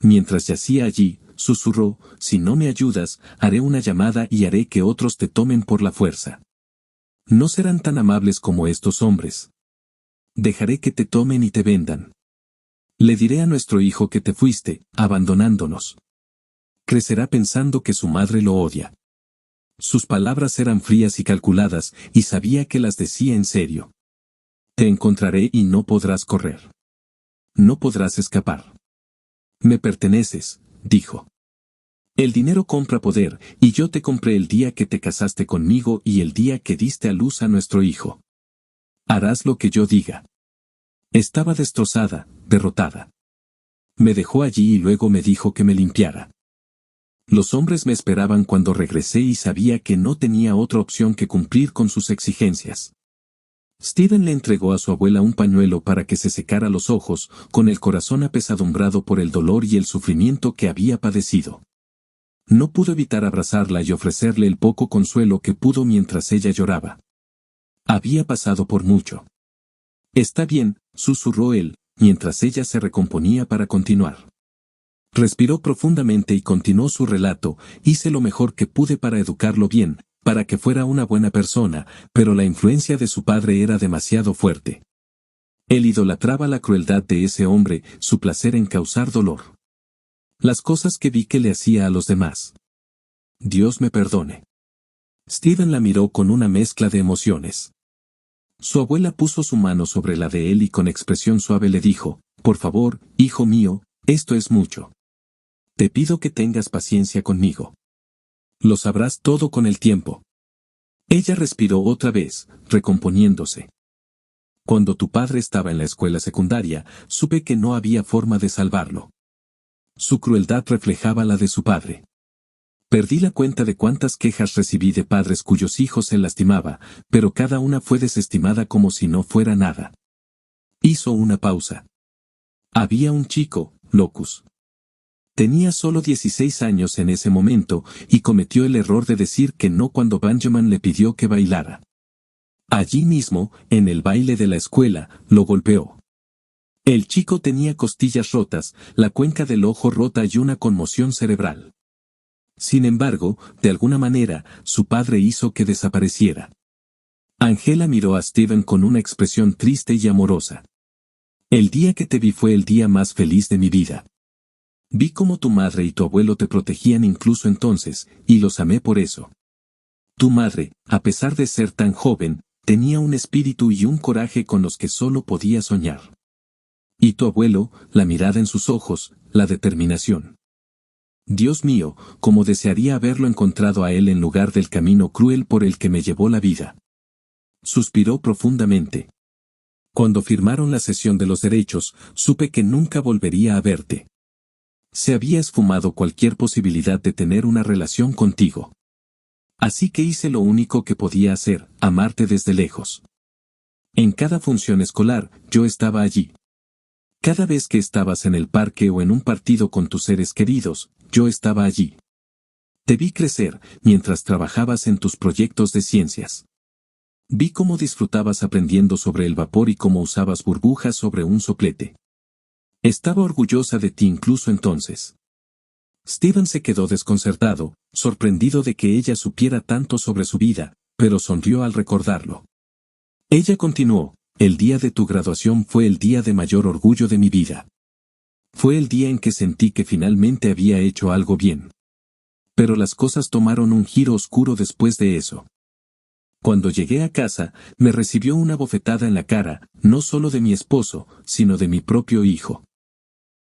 Mientras yacía allí, susurró, si no me ayudas, haré una llamada y haré que otros te tomen por la fuerza. No serán tan amables como estos hombres. Dejaré que te tomen y te vendan. Le diré a nuestro hijo que te fuiste, abandonándonos. Crecerá pensando que su madre lo odia. Sus palabras eran frías y calculadas, y sabía que las decía en serio. Te encontraré y no podrás correr. No podrás escapar. Me perteneces, dijo. El dinero compra poder, y yo te compré el día que te casaste conmigo y el día que diste a luz a nuestro hijo. Harás lo que yo diga. Estaba destrozada, derrotada. Me dejó allí y luego me dijo que me limpiara. Los hombres me esperaban cuando regresé y sabía que no tenía otra opción que cumplir con sus exigencias. Steven le entregó a su abuela un pañuelo para que se secara los ojos, con el corazón apesadumbrado por el dolor y el sufrimiento que había padecido. No pudo evitar abrazarla y ofrecerle el poco consuelo que pudo mientras ella lloraba. Había pasado por mucho. Está bien, susurró él, mientras ella se recomponía para continuar. Respiró profundamente y continuó su relato. Hice lo mejor que pude para educarlo bien, para que fuera una buena persona, pero la influencia de su padre era demasiado fuerte. Él idolatraba la crueldad de ese hombre, su placer en causar dolor. Las cosas que vi que le hacía a los demás. Dios me perdone. Steven la miró con una mezcla de emociones. Su abuela puso su mano sobre la de él y con expresión suave le dijo, por favor, hijo mío, esto es mucho. Te pido que tengas paciencia conmigo. Lo sabrás todo con el tiempo. Ella respiró otra vez, recomponiéndose. Cuando tu padre estaba en la escuela secundaria, supe que no había forma de salvarlo. Su crueldad reflejaba la de su padre. Perdí la cuenta de cuántas quejas recibí de padres cuyos hijos se lastimaba, pero cada una fue desestimada como si no fuera nada. Hizo una pausa. Había un chico, Locus. Tenía solo 16 años en ese momento, y cometió el error de decir que no cuando Benjamin le pidió que bailara. Allí mismo, en el baile de la escuela, lo golpeó. El chico tenía costillas rotas, la cuenca del ojo rota y una conmoción cerebral. Sin embargo, de alguna manera, su padre hizo que desapareciera. Angela miró a Steven con una expresión triste y amorosa. El día que te vi fue el día más feliz de mi vida. Vi cómo tu madre y tu abuelo te protegían incluso entonces, y los amé por eso. Tu madre, a pesar de ser tan joven, tenía un espíritu y un coraje con los que solo podía soñar. Y tu abuelo, la mirada en sus ojos, la determinación. Dios mío, cómo desearía haberlo encontrado a él en lugar del camino cruel por el que me llevó la vida. Suspiró profundamente. Cuando firmaron la cesión de los derechos, supe que nunca volvería a verte. Se había esfumado cualquier posibilidad de tener una relación contigo. Así que hice lo único que podía hacer, amarte desde lejos. En cada función escolar, yo estaba allí. Cada vez que estabas en el parque o en un partido con tus seres queridos, yo estaba allí. Te vi crecer, mientras trabajabas en tus proyectos de ciencias. Vi cómo disfrutabas aprendiendo sobre el vapor y cómo usabas burbujas sobre un soplete. Estaba orgullosa de ti incluso entonces. Steven se quedó desconcertado, sorprendido de que ella supiera tanto sobre su vida, pero sonrió al recordarlo. Ella continuó, el día de tu graduación fue el día de mayor orgullo de mi vida. Fue el día en que sentí que finalmente había hecho algo bien. Pero las cosas tomaron un giro oscuro después de eso. Cuando llegué a casa, me recibió una bofetada en la cara, no solo de mi esposo, sino de mi propio hijo.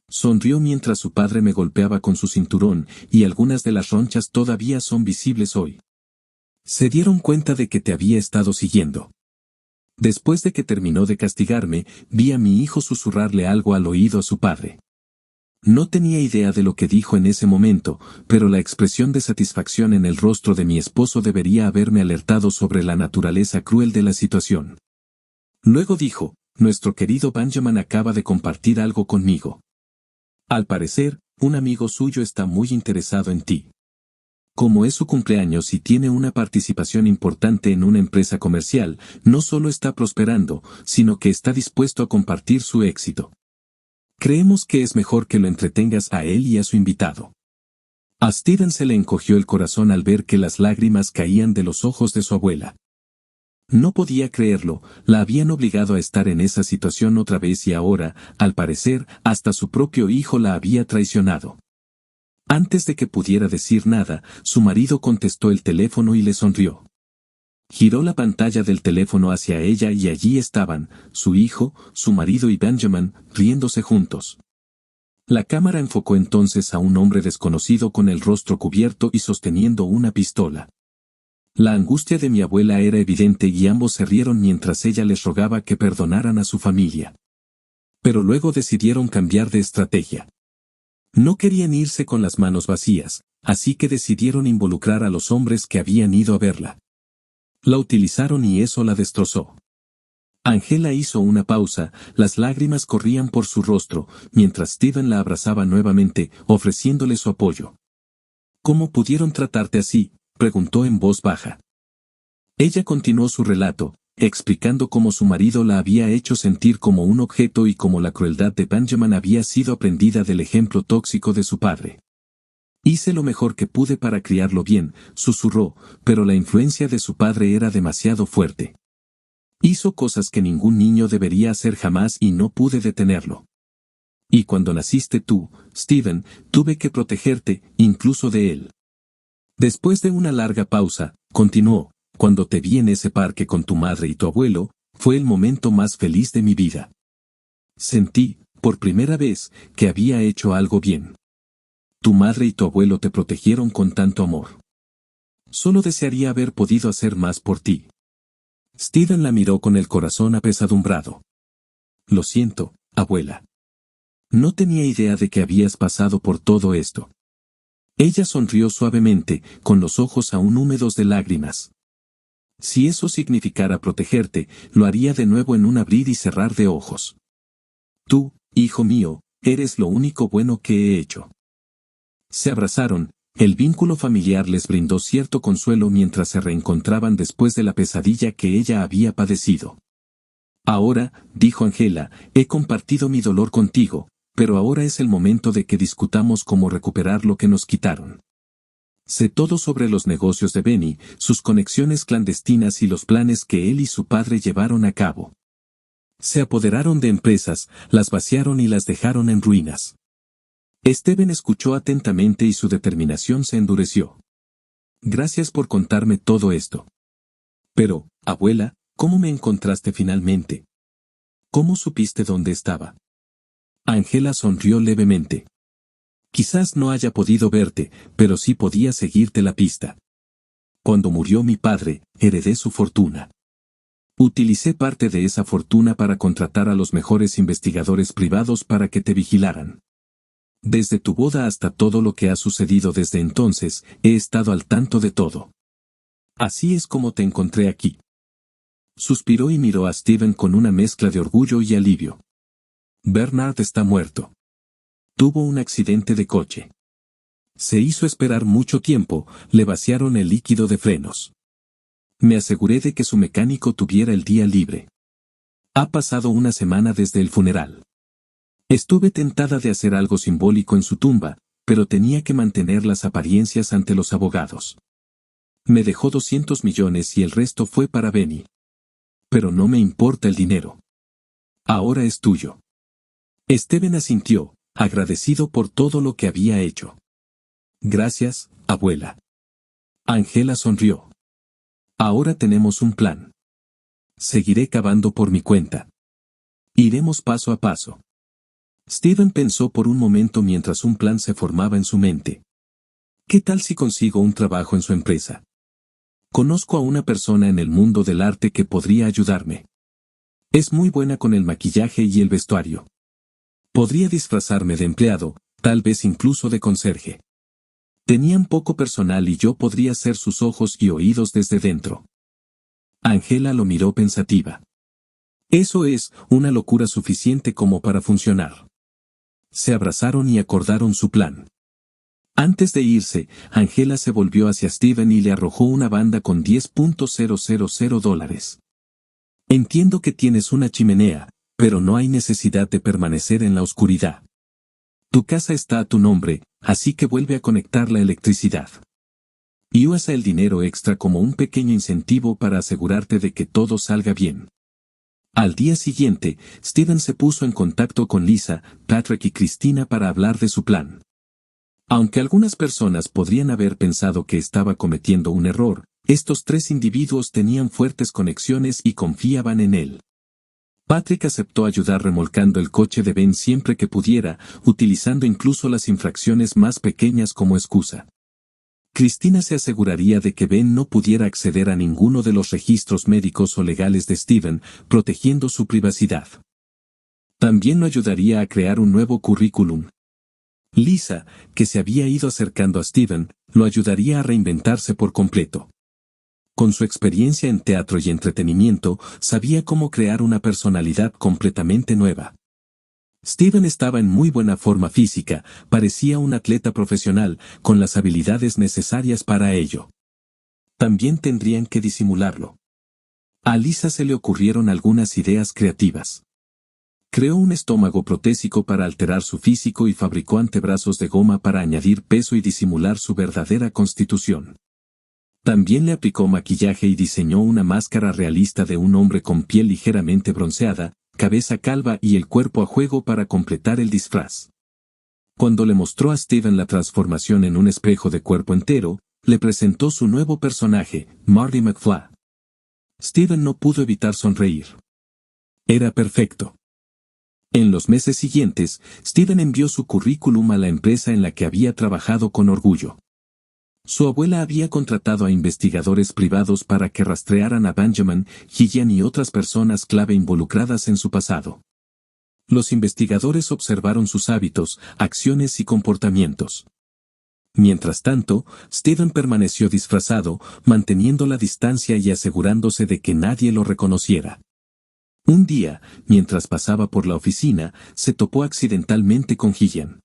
Sonrió mientras su padre me golpeaba con su cinturón, y algunas de las ronchas todavía son visibles hoy. Se dieron cuenta de que te había estado siguiendo. Después de que terminó de castigarme, vi a mi hijo susurrarle algo al oído a su padre. No tenía idea de lo que dijo en ese momento, pero la expresión de satisfacción en el rostro de mi esposo debería haberme alertado sobre la naturaleza cruel de la situación. Luego dijo, nuestro querido Benjamin acaba de compartir algo conmigo. Al parecer, un amigo suyo está muy interesado en ti. Como es su cumpleaños y tiene una participación importante en una empresa comercial, no solo está prosperando, sino que está dispuesto a compartir su éxito. Creemos que es mejor que lo entretengas a él y a su invitado. A Steven se le encogió el corazón al ver que las lágrimas caían de los ojos de su abuela. No podía creerlo, la habían obligado a estar en esa situación otra vez y ahora, al parecer, hasta su propio hijo la había traicionado. Antes de que pudiera decir nada, su marido contestó el teléfono y le sonrió. Giró la pantalla del teléfono hacia ella y allí estaban, su hijo, su marido y Benjamin, riéndose juntos. La cámara enfocó entonces a un hombre desconocido con el rostro cubierto y sosteniendo una pistola. La angustia de mi abuela era evidente y ambos se rieron mientras ella les rogaba que perdonaran a su familia. Pero luego decidieron cambiar de estrategia. No querían irse con las manos vacías, así que decidieron involucrar a los hombres que habían ido a verla. La utilizaron y eso la destrozó. Angela hizo una pausa, las lágrimas corrían por su rostro, mientras Steven la abrazaba nuevamente, ofreciéndole su apoyo. ¿Cómo pudieron tratarte así?, preguntó en voz baja. Ella continuó su relato, explicando cómo su marido la había hecho sentir como un objeto y cómo la crueldad de Benjamin había sido aprendida del ejemplo tóxico de su padre. Hice lo mejor que pude para criarlo bien, susurró, pero la influencia de su padre era demasiado fuerte. Hizo cosas que ningún niño debería hacer jamás y no pude detenerlo. Y cuando naciste tú, Steven, tuve que protegerte, incluso de él. Después de una larga pausa, continuó, cuando te vi en ese parque con tu madre y tu abuelo, fue el momento más feliz de mi vida. Sentí, por primera vez, que había hecho algo bien. Tu madre y tu abuelo te protegieron con tanto amor. Solo desearía haber podido hacer más por ti. Steven la miró con el corazón apesadumbrado. Lo siento, abuela. No tenía idea de que habías pasado por todo esto. Ella sonrió suavemente, con los ojos aún húmedos de lágrimas. Si eso significara protegerte, lo haría de nuevo en un abrir y cerrar de ojos. Tú, hijo mío, eres lo único bueno que he hecho. Se abrazaron, el vínculo familiar les brindó cierto consuelo mientras se reencontraban después de la pesadilla que ella había padecido. Ahora, dijo Angela, he compartido mi dolor contigo, pero ahora es el momento de que discutamos cómo recuperar lo que nos quitaron. Sé todo sobre los negocios de Benny, sus conexiones clandestinas y los planes que él y su padre llevaron a cabo. Se apoderaron de empresas, las vaciaron y las dejaron en ruinas. Steven escuchó atentamente y su determinación se endureció. Gracias por contarme todo esto. Pero, abuela, ¿cómo me encontraste finalmente? ¿Cómo supiste dónde estaba? Angela sonrió levemente. Quizás no haya podido verte, pero sí podía seguirte la pista. Cuando murió mi padre, heredé su fortuna. Utilicé parte de esa fortuna para contratar a los mejores investigadores privados para que te vigilaran. Desde tu boda hasta todo lo que ha sucedido desde entonces, he estado al tanto de todo. Así es como te encontré aquí. Suspiró y miró a Steven con una mezcla de orgullo y alivio. Bernard está muerto. Tuvo un accidente de coche. Se hizo esperar mucho tiempo, le vaciaron el líquido de frenos. Me aseguré de que su mecánico tuviera el día libre. Ha pasado una semana desde el funeral. Estuve tentada de hacer algo simbólico en su tumba, pero tenía que mantener las apariencias ante los abogados. Me dejó 200 millones y el resto fue para Benny. Pero no me importa el dinero. Ahora es tuyo. Steven asintió, agradecido por todo lo que había hecho. Gracias, abuela. Angela sonrió. Ahora tenemos un plan. Seguiré cavando por mi cuenta. Iremos paso a paso. Steven pensó por un momento mientras un plan se formaba en su mente. ¿Qué tal si consigo un trabajo en su empresa? Conozco a una persona en el mundo del arte que podría ayudarme. Es muy buena con el maquillaje y el vestuario. Podría disfrazarme de empleado, tal vez incluso de conserje. Tenían poco personal y yo podría ser sus ojos y oídos desde dentro. Angela lo miró pensativa. Eso es una locura suficiente como para funcionar. Se abrazaron y acordaron su plan. Antes de irse, Angela se volvió hacia Steven y le arrojó una banda con $10,000. Entiendo que tienes una chimenea, pero no hay necesidad de permanecer en la oscuridad. Tu casa está a tu nombre, así que vuelve a conectar la electricidad. Y usa el dinero extra como un pequeño incentivo para asegurarte de que todo salga bien. Al día siguiente, Steven se puso en contacto con Lisa, Patrick y Christina para hablar de su plan. Aunque algunas personas podrían haber pensado que estaba cometiendo un error, estos tres individuos tenían fuertes conexiones y confiaban en él. Patrick aceptó ayudar remolcando el coche de Ben siempre que pudiera, utilizando incluso las infracciones más pequeñas como excusa. Christina se aseguraría de que Ben no pudiera acceder a ninguno de los registros médicos o legales de Steven, protegiendo su privacidad. También lo ayudaría a crear un nuevo currículum. Lisa, que se había ido acercando a Steven, lo ayudaría a reinventarse por completo. Con su experiencia en teatro y entretenimiento, sabía cómo crear una personalidad completamente nueva. Steven estaba en muy buena forma física, parecía un atleta profesional, con las habilidades necesarias para ello. También tendrían que disimularlo. A Lisa se le ocurrieron algunas ideas creativas. Creó un estómago protésico para alterar su físico y fabricó antebrazos de goma para añadir peso y disimular su verdadera constitución. También le aplicó maquillaje y diseñó una máscara realista de un hombre con piel ligeramente bronceada, cabeza calva y el cuerpo a juego para completar el disfraz. Cuando le mostró a Steven la transformación en un espejo de cuerpo entero, Le presentó su nuevo personaje, Marty McFly. Steven no pudo evitar sonreír. Era perfecto. En los meses siguientes, Steven envió su currículum a la empresa en la que había trabajado con orgullo. Su abuela había contratado a investigadores privados para que rastrearan a Benjamin, Gillian y otras personas clave involucradas en su pasado. Los investigadores observaron sus hábitos, acciones y comportamientos. Mientras tanto, Steven permaneció disfrazado, manteniendo la distancia y asegurándose de que nadie lo reconociera. Un día, mientras pasaba por la oficina, se topó accidentalmente con Gillian.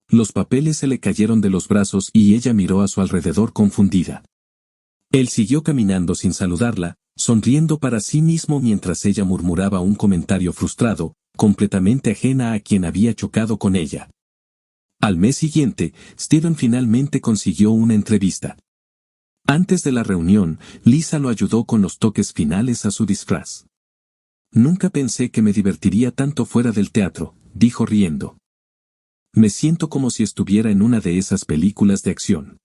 Los papeles se le cayeron de los brazos y ella miró a su alrededor confundida. Él siguió caminando sin saludarla, sonriendo para sí mismo mientras ella murmuraba un comentario frustrado, completamente ajena a quien había chocado con ella. Al mes siguiente, Steven finalmente consiguió una entrevista. Antes de la reunión, Lisa lo ayudó con los toques finales a su disfraz. Nunca pensé que me divertiría tanto fuera del teatro, dijo riendo. Me siento como si estuviera en una de esas películas de acción.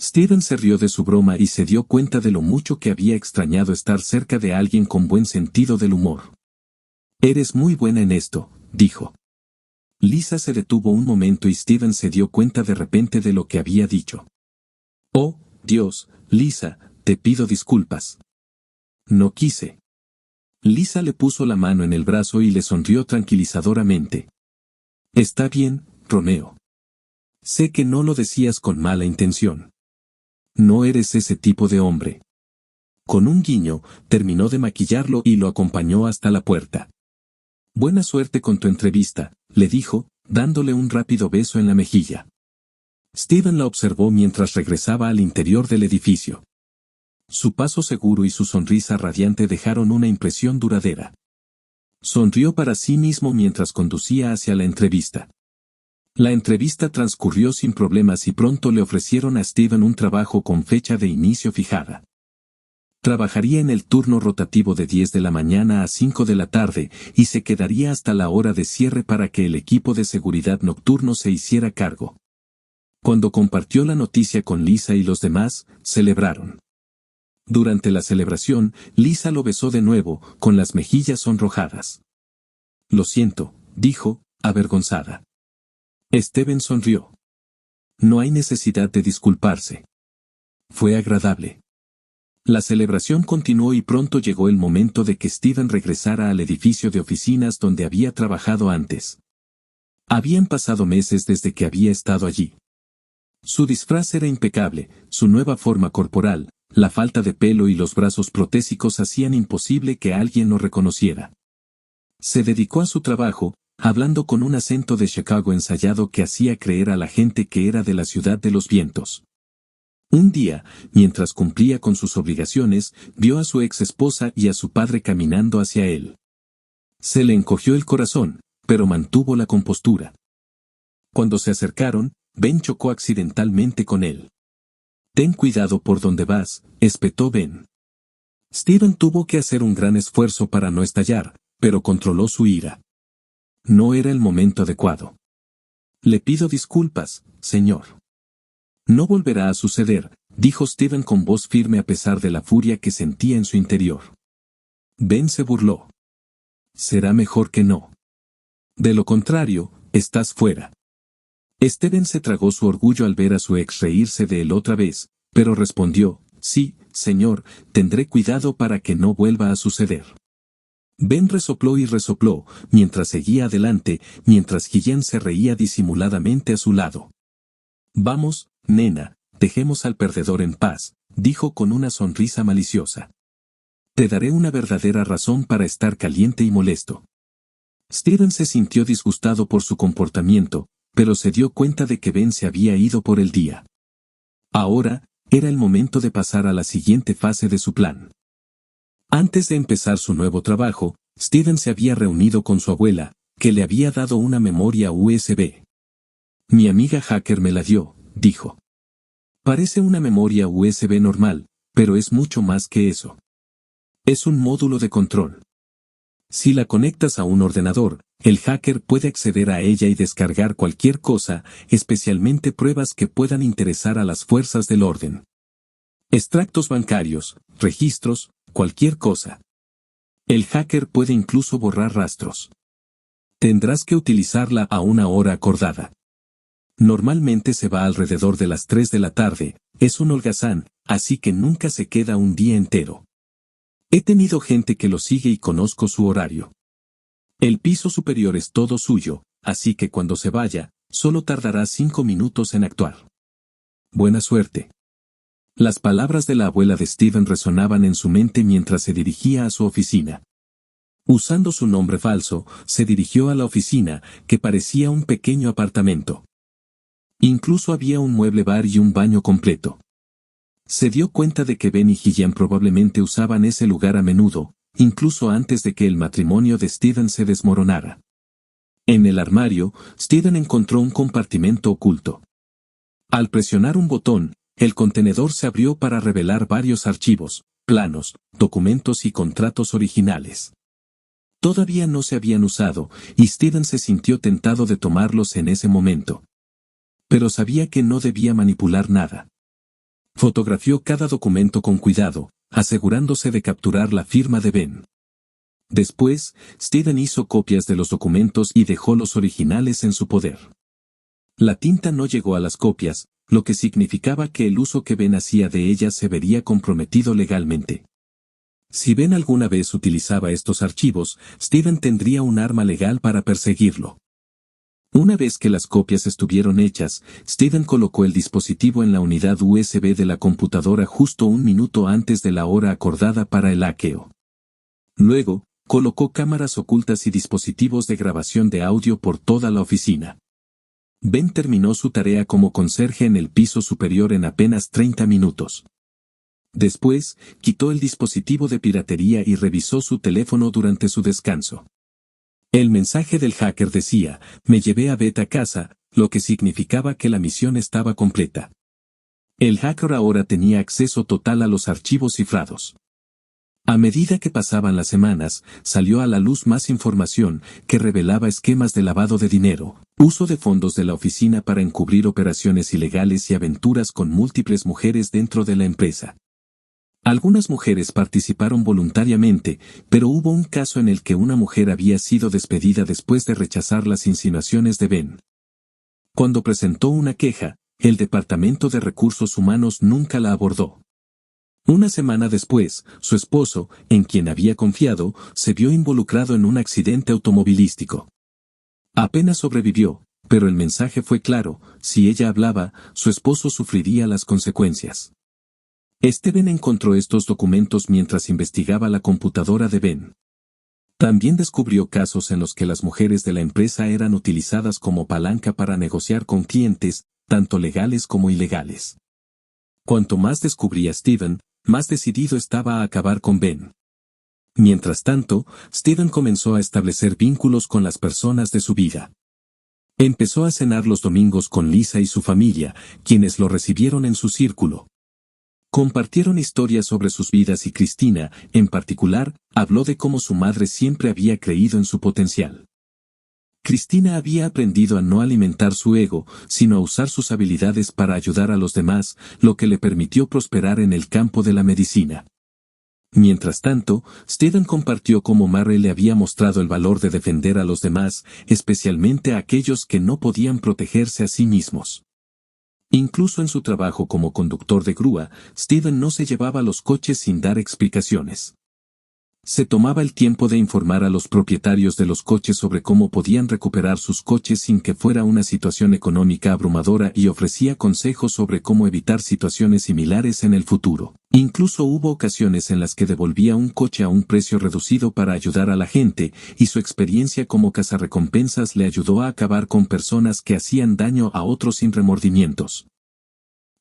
Steven se rió de su broma y se dio cuenta de lo mucho que había extrañado estar cerca de alguien con buen sentido del humor. Eres muy buena en esto, dijo. Lisa se detuvo un momento y Steven se dio cuenta de repente de lo que había dicho. Oh, Dios, Lisa, te pido disculpas. No quise. Lisa le puso la mano en el brazo y le sonrió tranquilizadoramente. Está bien, Romeo. Sé que no lo decías con mala intención. No eres ese tipo de hombre. Con un guiño, terminó de maquillarlo y lo acompañó hasta la puerta. Buena suerte con tu entrevista, le dijo, dándole un rápido beso en la mejilla. Steven la observó mientras regresaba al interior del edificio. Su paso seguro y su sonrisa radiante dejaron una impresión duradera. Sonrió para sí mismo mientras conducía hacia la entrevista. La entrevista transcurrió sin problemas y pronto le ofrecieron a Steven un trabajo con fecha de inicio fijada. Trabajaría en el turno rotativo de 10 de la mañana a 5 de la tarde y se quedaría hasta la hora de cierre para que el equipo de seguridad nocturno se hiciera cargo. Cuando compartió la noticia con Lisa y los demás, celebraron. Durante la celebración, Lisa lo besó de nuevo, con las mejillas sonrojadas. Lo siento, dijo, avergonzada. Steven sonrió. No hay necesidad de disculparse. Fue agradable. La celebración continuó y pronto llegó el momento de que Steven regresara al edificio de oficinas donde había trabajado antes. Habían pasado meses desde que había estado allí. Su disfraz era impecable, su nueva forma corporal, la falta de pelo y los brazos protésicos hacían imposible que alguien lo reconociera. Se dedicó a su trabajo, hablando con un acento de Chicago ensayado que hacía creer a la gente que era de la ciudad de los vientos. Un día, mientras cumplía con sus obligaciones, vio a su ex esposa y a su padre caminando hacia él. Se le encogió el corazón, pero mantuvo la compostura. Cuando se acercaron, Ben chocó accidentalmente con él. Ten cuidado por donde vas, espetó Ben. Steven tuvo que hacer un gran esfuerzo para no estallar, pero controló su ira. No era el momento adecuado. Le pido disculpas, señor. No volverá a suceder, dijo Steven con voz firme a pesar de la furia que sentía en su interior. Ben se burló. Será mejor que no. De lo contrario, estás fuera. Steven se tragó su orgullo al ver a su ex reírse de él otra vez, pero respondió, sí, señor, tendré cuidado para que no vuelva a suceder. Ben resopló y resopló, mientras seguía adelante, mientras Gillian se reía disimuladamente a su lado. Vamos, nena, dejemos al perdedor en paz, dijo con una sonrisa maliciosa. Te daré una verdadera razón para estar caliente y molesto. Steven se sintió disgustado por su comportamiento, pero se dio cuenta de que Ben se había ido por el día. Ahora, era el momento de pasar a la siguiente fase de su plan. Antes de empezar su nuevo trabajo, Steven se había reunido con su abuela, que le había dado una memoria USB. Mi amiga hacker me la dio, dijo. Parece una memoria USB normal, pero es mucho más que eso. Es un módulo de control. Si la conectas a un ordenador, el hacker puede acceder a ella y descargar cualquier cosa, especialmente pruebas que puedan interesar a las fuerzas del orden. Extractos bancarios, registros, cualquier cosa. El hacker puede incluso borrar rastros. Tendrás que utilizarla a una hora acordada. Normalmente se va alrededor de las 3 de la tarde, es un holgazán, así que nunca se queda un día entero. He tenido gente que lo sigue y conozco su horario. El piso superior es todo suyo, así que cuando se vaya, solo tardará 5 minutos en actuar. Buena suerte. Las palabras de la abuela de Steven resonaban en su mente mientras se dirigía a su oficina. Usando su nombre falso, se dirigió a la oficina, que parecía un pequeño apartamento. Incluso había un mueble bar y un baño completo. Se dio cuenta de que Ben y Gillian probablemente usaban ese lugar a menudo, incluso antes de que el matrimonio de Steven se desmoronara. En el armario, Steven encontró un compartimento oculto. Al presionar un botón, el contenedor se abrió para revelar varios archivos, planos, documentos y contratos originales. Todavía no se habían usado, y Steven se sintió tentado de tomarlos en ese momento. Pero sabía que no debía manipular nada. Fotografió cada documento con cuidado, asegurándose de capturar la firma de Ben. Después, Steven hizo copias de los documentos y dejó los originales en su poder. La tinta no llegó a las copias, lo que significaba que el uso que Ben hacía de ellas se vería comprometido legalmente. Si Ben alguna vez utilizaba estos archivos, Steven tendría un arma legal para perseguirlo. Una vez que las copias estuvieron hechas, Steven colocó el dispositivo en la unidad USB de la computadora justo un minuto antes de la hora acordada para el hackeo. Luego, colocó cámaras ocultas y dispositivos de grabación de audio por toda la oficina. Ben terminó su tarea como conserje en el piso superior en apenas 30 minutos. Después, quitó el dispositivo de piratería y revisó su teléfono durante su descanso. El mensaje del hacker decía, "Me llevé a Beth a casa", lo que significaba que la misión estaba completa. El hacker ahora tenía acceso total a los archivos cifrados. A medida que pasaban las semanas, salió a la luz más información, que revelaba esquemas de lavado de dinero, uso de fondos de la oficina para encubrir operaciones ilegales y aventuras con múltiples mujeres dentro de la empresa. Algunas mujeres participaron voluntariamente, pero hubo un caso en el que una mujer había sido despedida después de rechazar las insinuaciones de Ben. Cuando presentó una queja, el Departamento de Recursos Humanos nunca la abordó. Una semana después, su esposo, en quien había confiado, se vio involucrado en un accidente automovilístico. Apenas sobrevivió, pero el mensaje fue claro: si ella hablaba, su esposo sufriría las consecuencias. Steven encontró estos documentos mientras investigaba la computadora de Ben. También descubrió casos en los que las mujeres de la empresa eran utilizadas como palanca para negociar con clientes, tanto legales como ilegales. Cuanto más descubría Steven, más decidido estaba a acabar con Ben. Mientras tanto, Steven comenzó a establecer vínculos con las personas de su vida. Empezó a cenar los domingos con Lisa y su familia, quienes lo recibieron en su círculo. Compartieron historias sobre sus vidas y Cristina, en particular, habló de cómo su madre siempre había creído en su potencial. Cristina había aprendido a no alimentar su ego, sino a usar sus habilidades para ayudar a los demás, lo que le permitió prosperar en el campo de la medicina. Mientras tanto, Steven compartió cómo Mary le había mostrado el valor de defender a los demás, especialmente a aquellos que no podían protegerse a sí mismos. Incluso en su trabajo como conductor de grúa, Steven no se llevaba los coches sin dar explicaciones. Se tomaba el tiempo de informar a los propietarios de los coches sobre cómo podían recuperar sus coches sin que fuera una situación económica abrumadora y ofrecía consejos sobre cómo evitar situaciones similares en el futuro. Incluso hubo ocasiones en las que devolvía un coche a un precio reducido para ayudar a la gente, y su experiencia como cazarrecompensas le ayudó a acabar con personas que hacían daño a otros sin remordimientos.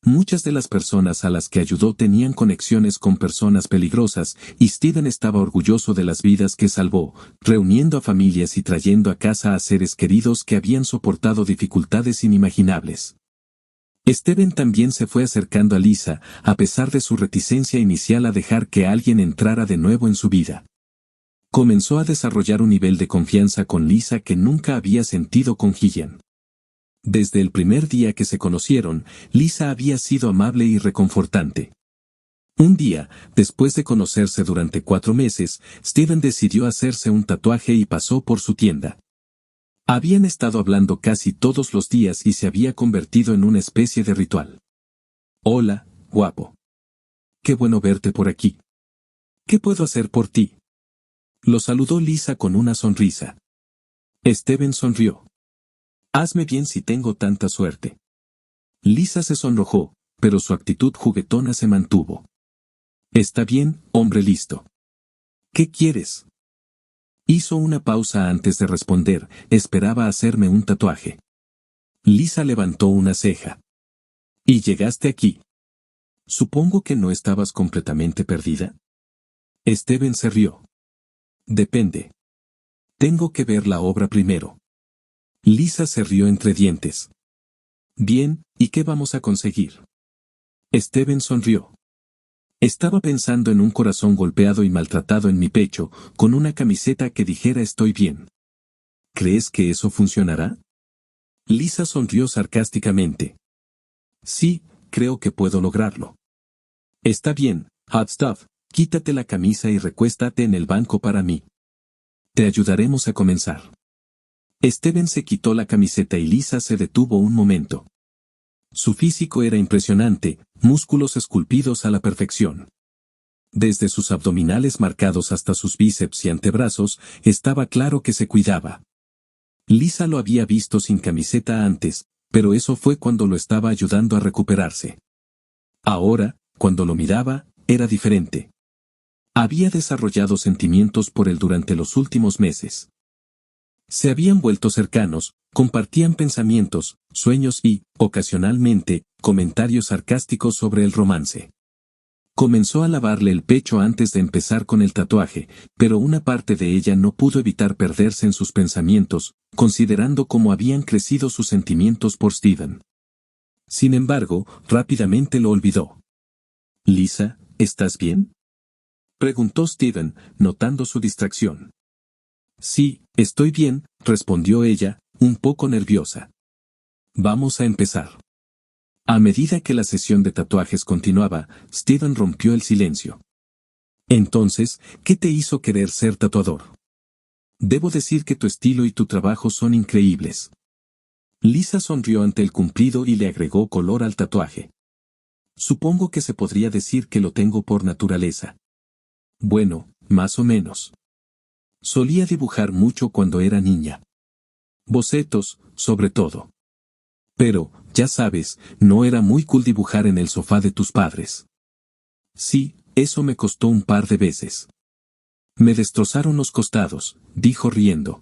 Muchas de las personas a las que ayudó tenían conexiones con personas peligrosas, y Steven estaba orgulloso de las vidas que salvó, reuniendo a familias y trayendo a casa a seres queridos que habían soportado dificultades inimaginables. Steven también se fue acercando a Lisa, a pesar de su reticencia inicial a dejar que alguien entrara de nuevo en su vida. Comenzó a desarrollar un nivel de confianza con Lisa que nunca había sentido con Gillian. Desde el primer día que se conocieron, Lisa había sido amable y reconfortante. Un día, después de conocerse durante 4 meses, Steven decidió hacerse un tatuaje y pasó por su tienda. Habían estado hablando casi todos los días y se había convertido en una especie de ritual. Hola, guapo. Qué bueno verte por aquí. ¿Qué puedo hacer por ti? Lo saludó Lisa con una sonrisa. Steven sonrió. Hazme bien si tengo tanta suerte. Lisa se sonrojó, pero su actitud juguetona se mantuvo. Está bien, hombre listo. ¿Qué quieres? Hizo una pausa antes de responder, esperaba hacerme un tatuaje. Lisa levantó una ceja. ¿Y llegaste aquí? Supongo que no estabas completamente perdida. Steven se rió. Depende. Tengo que ver la obra primero. Lisa se rió entre dientes. Bien, ¿y qué vamos a conseguir? Steven sonrió. Estaba pensando en un corazón golpeado y maltratado en mi pecho, con una camiseta que dijera estoy bien. ¿Crees que eso funcionará? Lisa sonrió sarcásticamente. Sí, creo que puedo lograrlo. Está bien, hot stuff, quítate la camisa y recuéstate en el banco para mí. Te ayudaremos a comenzar. Steven se quitó la camiseta y Lisa se detuvo un momento. Su físico era impresionante, músculos esculpidos a la perfección. Desde sus abdominales marcados hasta sus bíceps y antebrazos, estaba claro que se cuidaba. Lisa lo había visto sin camiseta antes, pero eso fue cuando lo estaba ayudando a recuperarse. Ahora, cuando lo miraba, era diferente. Había desarrollado sentimientos por él durante los últimos meses. Se habían vuelto cercanos, compartían pensamientos, sueños y, ocasionalmente, comentarios sarcásticos sobre el romance. Comenzó a lavarle el pecho antes de empezar con el tatuaje, pero una parte de ella no pudo evitar perderse en sus pensamientos, considerando cómo habían crecido sus sentimientos por Steven. Sin embargo, rápidamente lo olvidó. «Lisa, ¿estás bien?», preguntó Steven, notando su distracción. «Sí, estoy bien», respondió ella, un poco nerviosa. «Vamos a empezar». A medida que la sesión de tatuajes continuaba, Steven rompió el silencio. «Entonces, ¿qué te hizo querer ser tatuador? Debo decir que tu estilo y tu trabajo son increíbles». Lisa sonrió ante el cumplido y le agregó color al tatuaje. «Supongo que se podría decir que lo tengo por naturaleza». «Bueno, más o menos. Solía dibujar mucho cuando era niña. Bocetos, sobre todo. Pero, ya sabes, no era muy cool dibujar en el sofá de tus padres». «Sí, eso me costó un par de veces. Me destrozaron los costados», dijo riendo.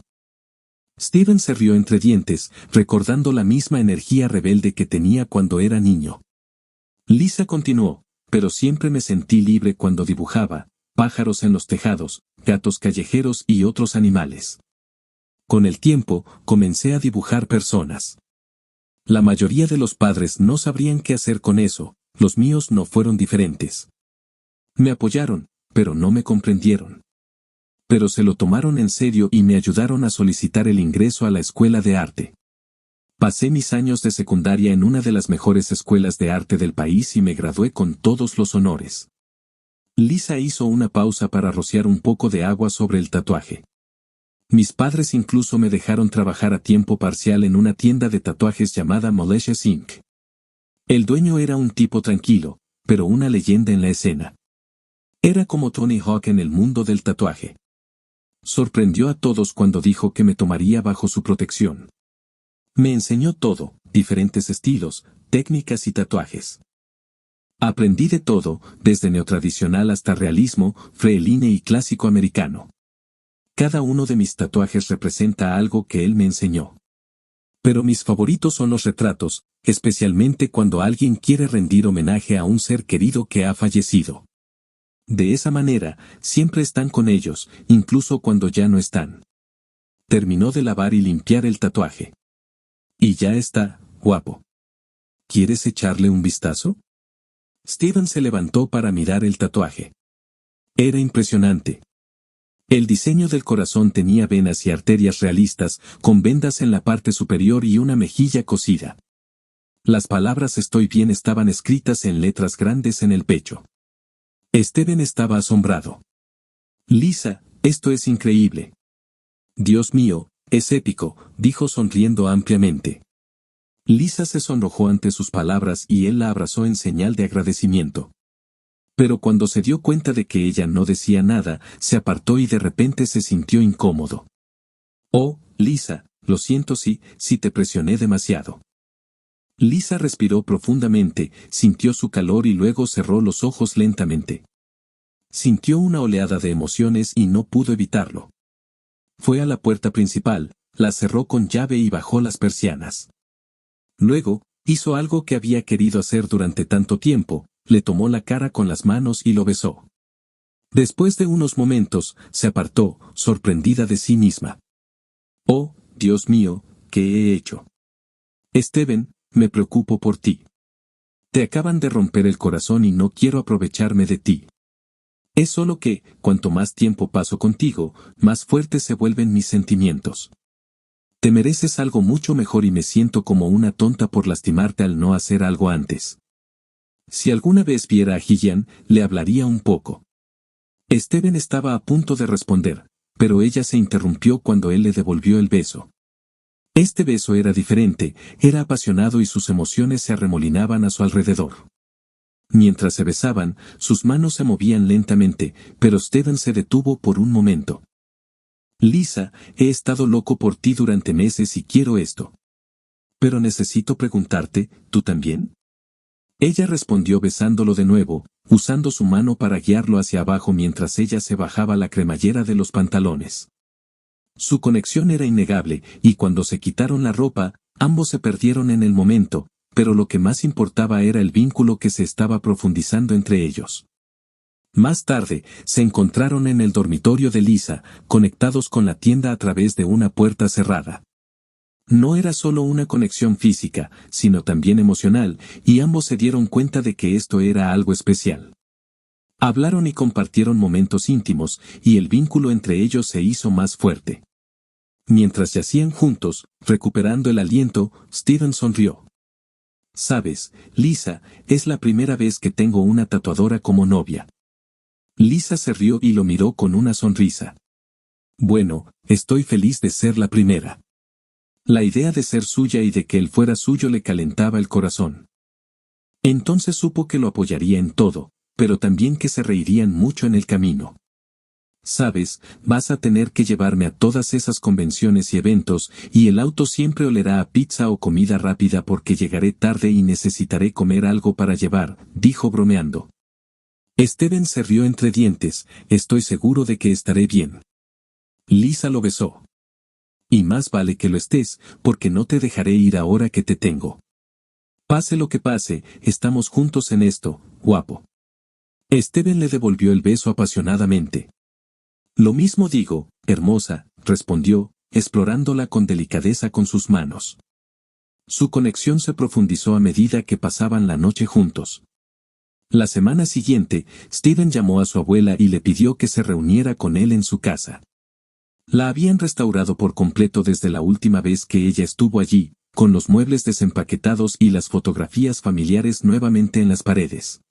Steven se rió entre dientes, recordando la misma energía rebelde que tenía cuando era niño. Lisa continuó, «pero siempre me sentí libre cuando dibujaba, pájaros en los tejados, gatos callejeros y otros animales. Con el tiempo, comencé a dibujar personas. La mayoría de los padres no sabrían qué hacer con eso, los míos no fueron diferentes. Me apoyaron, pero no me comprendieron. Pero se lo tomaron en serio y me ayudaron a solicitar el ingreso a la escuela de arte. Pasé mis años de secundaria en una de las mejores escuelas de arte del país y me gradué con todos los honores». Lisa hizo una pausa para rociar un poco de agua sobre el tatuaje. «Mis padres incluso me dejaron trabajar a tiempo parcial en una tienda de tatuajes llamada Malicious Inc. El dueño era un tipo tranquilo, pero una leyenda en la escena. Era como Tony Hawk en el mundo del tatuaje. Sorprendió a todos cuando dijo que me tomaría bajo su protección. Me enseñó todo, diferentes estilos, técnicas y tatuajes. Aprendí de todo, desde neotradicional hasta realismo, freeline y clásico americano. Cada uno de mis tatuajes representa algo que él me enseñó. Pero mis favoritos son los retratos, especialmente cuando alguien quiere rendir homenaje a un ser querido que ha fallecido. De esa manera, siempre están con ellos, incluso cuando ya no están». Terminó de lavar y limpiar el tatuaje. «Y ya está, guapo. ¿Quieres echarle un vistazo?». Steven se levantó para mirar el tatuaje. Era impresionante. El diseño del corazón tenía venas y arterias realistas, con vendas en la parte superior y una mejilla cosida. Las palabras "estoy bien" estaban escritas en letras grandes en el pecho. Steven estaba asombrado. Lisa, esto es increíble. Dios mío, es épico, dijo sonriendo ampliamente. Lisa se sonrojó ante sus palabras y él la abrazó en señal de agradecimiento. Pero cuando se dio cuenta de que ella no decía nada, se apartó y de repente se sintió incómodo. Oh, Lisa, lo siento si te presioné demasiado. Lisa respiró profundamente, sintió su calor y luego cerró los ojos lentamente. Sintió una oleada de emociones y no pudo evitarlo. Fue a la puerta principal, la cerró con llave y bajó las persianas. Luego, hizo algo que había querido hacer durante tanto tiempo, le tomó la cara con las manos y lo besó. Después de unos momentos, se apartó, sorprendida de sí misma. Oh, Dios mío, ¿qué he hecho? Steven, me preocupo por ti. Te acaban de romper el corazón y no quiero aprovecharme de ti. Es solo que, cuanto más tiempo paso contigo, más fuertes se vuelven mis sentimientos. Te mereces algo mucho mejor y me siento como una tonta por lastimarte al no hacer algo antes. Si alguna vez viera a Gillian, le hablaría un poco. Steven estaba a punto de responder, pero ella se interrumpió cuando él le devolvió el beso. Este beso era diferente, era apasionado y sus emociones se arremolinaban a su alrededor. Mientras se besaban, sus manos se movían lentamente, pero Steven se detuvo por un momento. Lisa, he estado loco por ti durante meses y quiero esto. Pero necesito preguntarte, ¿tú también? Ella respondió besándolo de nuevo, usando su mano para guiarlo hacia abajo mientras ella se bajaba la cremallera de los pantalones. Su conexión era innegable, y cuando se quitaron la ropa, ambos se perdieron en el momento, pero lo que más importaba era el vínculo que se estaba profundizando entre ellos. Más tarde, se encontraron en el dormitorio de Lisa, conectados con la tienda a través de una puerta cerrada. No era solo una conexión física, sino también emocional, y ambos se dieron cuenta de que esto era algo especial. Hablaron y compartieron momentos íntimos, y el vínculo entre ellos se hizo más fuerte. Mientras yacían juntos, recuperando el aliento, Steven sonrió. Sabes, Lisa, es la primera vez que tengo una tatuadora como novia. Lisa se rió y lo miró con una sonrisa. Bueno, estoy feliz de ser la primera. La idea de ser suya y de que él fuera suyo le calentaba el corazón. Entonces supo que lo apoyaría en todo, pero también que se reirían mucho en el camino. Sabes, vas a tener que llevarme a todas esas convenciones y eventos, y el auto siempre olerá a pizza o comida rápida porque llegaré tarde y necesitaré comer algo para llevar, dijo bromeando. Steven se rió entre dientes, estoy seguro de que estaré bien. Lisa lo besó. Y más vale que lo estés, porque no te dejaré ir ahora que te tengo. Pase lo que pase, estamos juntos en esto, guapo. Steven le devolvió el beso apasionadamente. Lo mismo digo, hermosa, respondió, explorándola con delicadeza con sus manos. Su conexión se profundizó a medida que pasaban la noche juntos. La semana siguiente, Steven llamó a su abuela y le pidió que se reuniera con él en su casa. La habían restaurado por completo desde la última vez que ella estuvo allí, con los muebles desempaquetados y las fotografías familiares nuevamente en las paredes.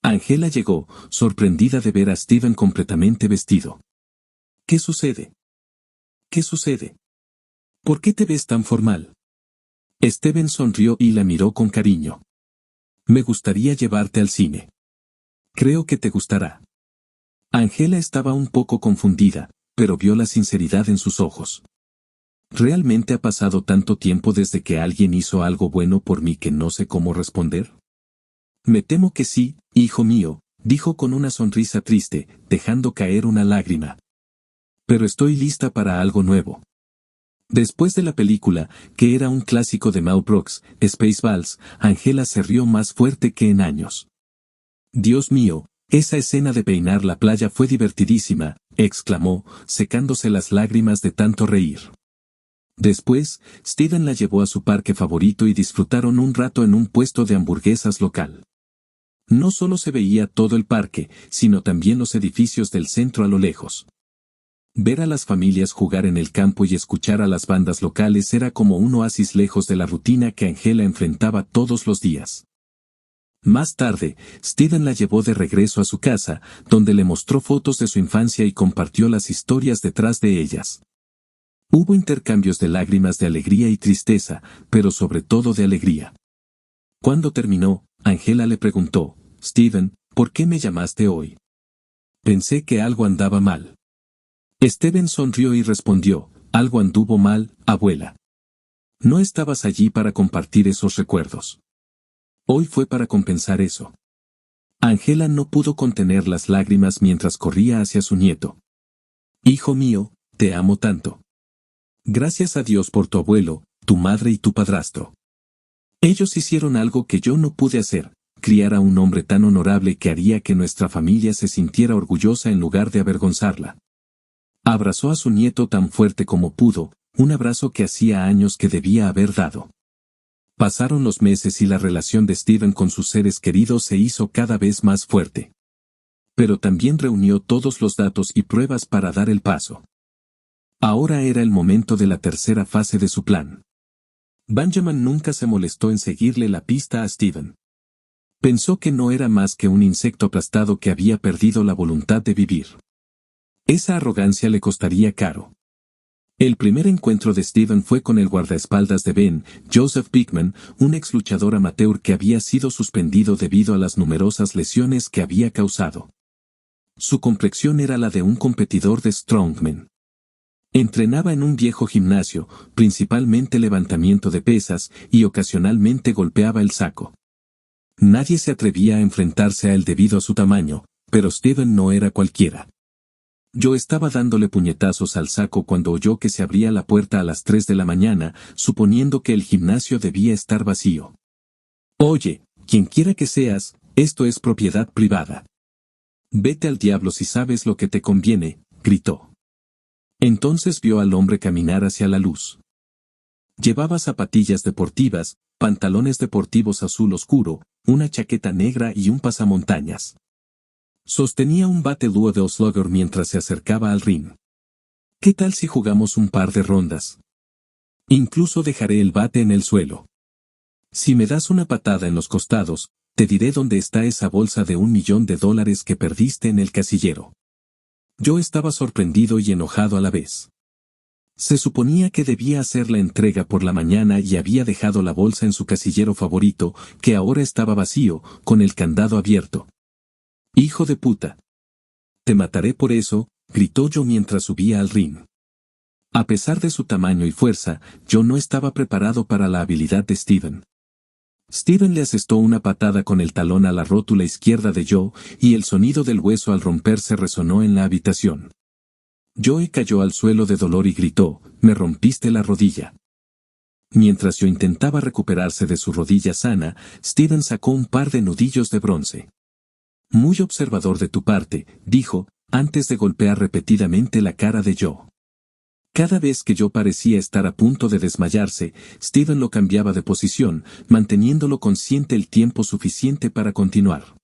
Angela llegó, sorprendida de ver a Steven completamente vestido. ¿Qué sucede? ¿Qué sucede? ¿Por qué te ves tan formal? Steven sonrió y la miró con cariño. Me gustaría llevarte al cine. Creo que te gustará. Angela estaba un poco confundida, pero vio la sinceridad en sus ojos. ¿Realmente ha pasado tanto tiempo desde que alguien hizo algo bueno por mí que no sé cómo responder? Me temo que sí, hijo mío, dijo con una sonrisa triste, dejando caer una lágrima. Pero estoy lista para algo nuevo. Después de la película, que era un clásico de Mel Brooks, Spaceballs, Angela se rió más fuerte que en años. Dios mío, esa escena de peinar la playa fue divertidísima, exclamó, secándose las lágrimas de tanto reír. Después, Steven la llevó a su parque favorito y disfrutaron un rato en un puesto de hamburguesas local. No solo se veía todo el parque, sino también los edificios del centro a lo lejos. Ver a las familias jugar en el campo y escuchar a las bandas locales era como un oasis lejos de la rutina que Angela enfrentaba todos los días. Más tarde, Steven la llevó de regreso a su casa, donde le mostró fotos de su infancia y compartió las historias detrás de ellas. Hubo intercambios de lágrimas de alegría y tristeza, pero sobre todo de alegría. Cuando terminó, Angela le preguntó, «Steven, ¿por qué me llamaste hoy?» «Pensé que algo andaba mal». Steven sonrió y respondió, «Algo anduvo mal, abuela. No estabas allí para compartir esos recuerdos. Hoy fue para compensar eso». Angela no pudo contener las lágrimas mientras corría hacia su nieto. «Hijo mío, te amo tanto. Gracias a Dios por tu abuelo, tu madre y tu padrastro. Ellos hicieron algo que yo no pude hacer, criar a un hombre tan honorable que haría que nuestra familia se sintiera orgullosa en lugar de avergonzarla». Abrazó a su nieto tan fuerte como pudo, un abrazo que hacía años que debía haber dado. Pasaron los meses y la relación de Steven con sus seres queridos se hizo cada vez más fuerte. Pero también reunió todos los datos y pruebas para dar el paso. Ahora era el momento de la tercera fase de su plan. Benjamin nunca se molestó en seguirle la pista a Steven. Pensó que no era más que un insecto aplastado que había perdido la voluntad de vivir. Esa arrogancia le costaría caro. El primer encuentro de Steven fue con el guardaespaldas de Ben, Joseph Bigman, un ex luchador amateur que había sido suspendido debido a las numerosas lesiones que había causado. Su complexión era la de un competidor de strongman. Entrenaba en un viejo gimnasio, principalmente levantamiento de pesas, y ocasionalmente golpeaba el saco. Nadie se atrevía a enfrentarse a él debido a su tamaño, pero Steven no era cualquiera. Yo estaba dándole puñetazos al saco cuando oyó que se abría la puerta a las 3 de la mañana, suponiendo que el gimnasio debía estar vacío. «Oye, quien quiera que seas, esto es propiedad privada. Vete al diablo si sabes lo que te conviene», gritó. Entonces vio al hombre caminar hacia la luz. Llevaba zapatillas deportivas, pantalones deportivos azul oscuro, una chaqueta negra y un pasamontañas. Sostenía un bate de Slugger mientras se acercaba al ring. «¿Qué tal si jugamos un par de rondas? Incluso dejaré el bate en el suelo. Si me das una patada en los costados, te diré dónde está esa bolsa de $1 millón que perdiste en el casillero». Yo estaba sorprendido y enojado a la vez. Se suponía que debía hacer la entrega por la mañana y había dejado la bolsa en su casillero favorito, que ahora estaba vacío, con el candado abierto. «Hijo de puta. Te mataré por eso», gritó yo mientras subía al ring. A pesar de su tamaño y fuerza, yo no estaba preparado para la habilidad de Steven. Steven le asestó una patada con el talón a la rótula izquierda de Joe, y el sonido del hueso al romperse resonó en la habitación. Joe cayó al suelo de dolor y gritó, «Me rompiste la rodilla». Mientras yo intentaba recuperarse de su rodilla sana, Steven sacó un par de nudillos de bronce. «Muy observador de tu parte», dijo, antes de golpear repetidamente la cara de Joe. Cada vez que Joe parecía estar a punto de desmayarse, Steven lo cambiaba de posición, manteniéndolo consciente el tiempo suficiente para continuar.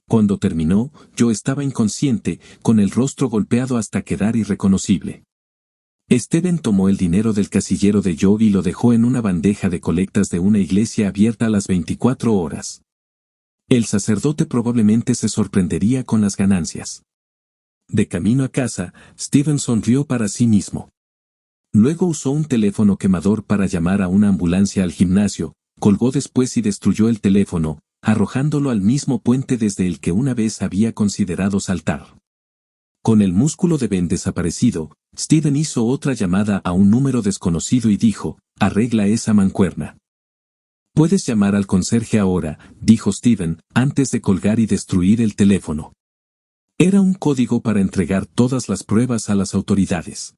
Cuando terminó, Joe estaba inconsciente, con el rostro golpeado hasta quedar irreconocible. Steven tomó el dinero del casillero de Joe y lo dejó en una bandeja de colectas de una iglesia abierta a las 24 horas. El sacerdote probablemente se sorprendería con las ganancias. De camino a casa, Steven sonrió para sí mismo. Luego usó un teléfono quemador para llamar a una ambulancia al gimnasio, colgó después y destruyó el teléfono, arrojándolo al mismo puente desde el que una vez había considerado saltar. Con el músculo de Ben desaparecido, Steven hizo otra llamada a un número desconocido y dijo, «Arregla esa mancuerna». «Puedes llamar al conserje ahora», dijo Steven, antes de colgar y destruir el teléfono. Era un código para entregar todas las pruebas a las autoridades.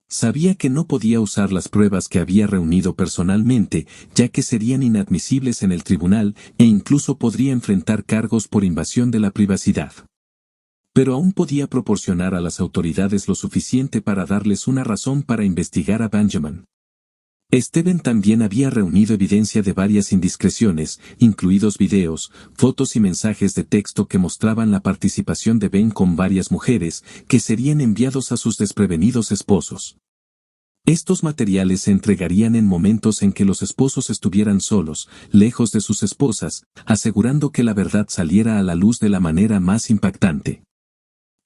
Sabía que no podía usar las pruebas que había reunido personalmente, ya que serían inadmisibles en el tribunal e incluso podría enfrentar cargos por invasión de la privacidad. Pero aún podía proporcionar a las autoridades lo suficiente para darles una razón para investigar a Benjamin. Steven también había reunido evidencia de varias indiscreciones, incluidos videos, fotos y mensajes de texto que mostraban la participación de Ben con varias mujeres, que serían enviados a sus desprevenidos esposos. Estos materiales se entregarían en momentos en que los esposos estuvieran solos, lejos de sus esposas, asegurando que la verdad saliera a la luz de la manera más impactante.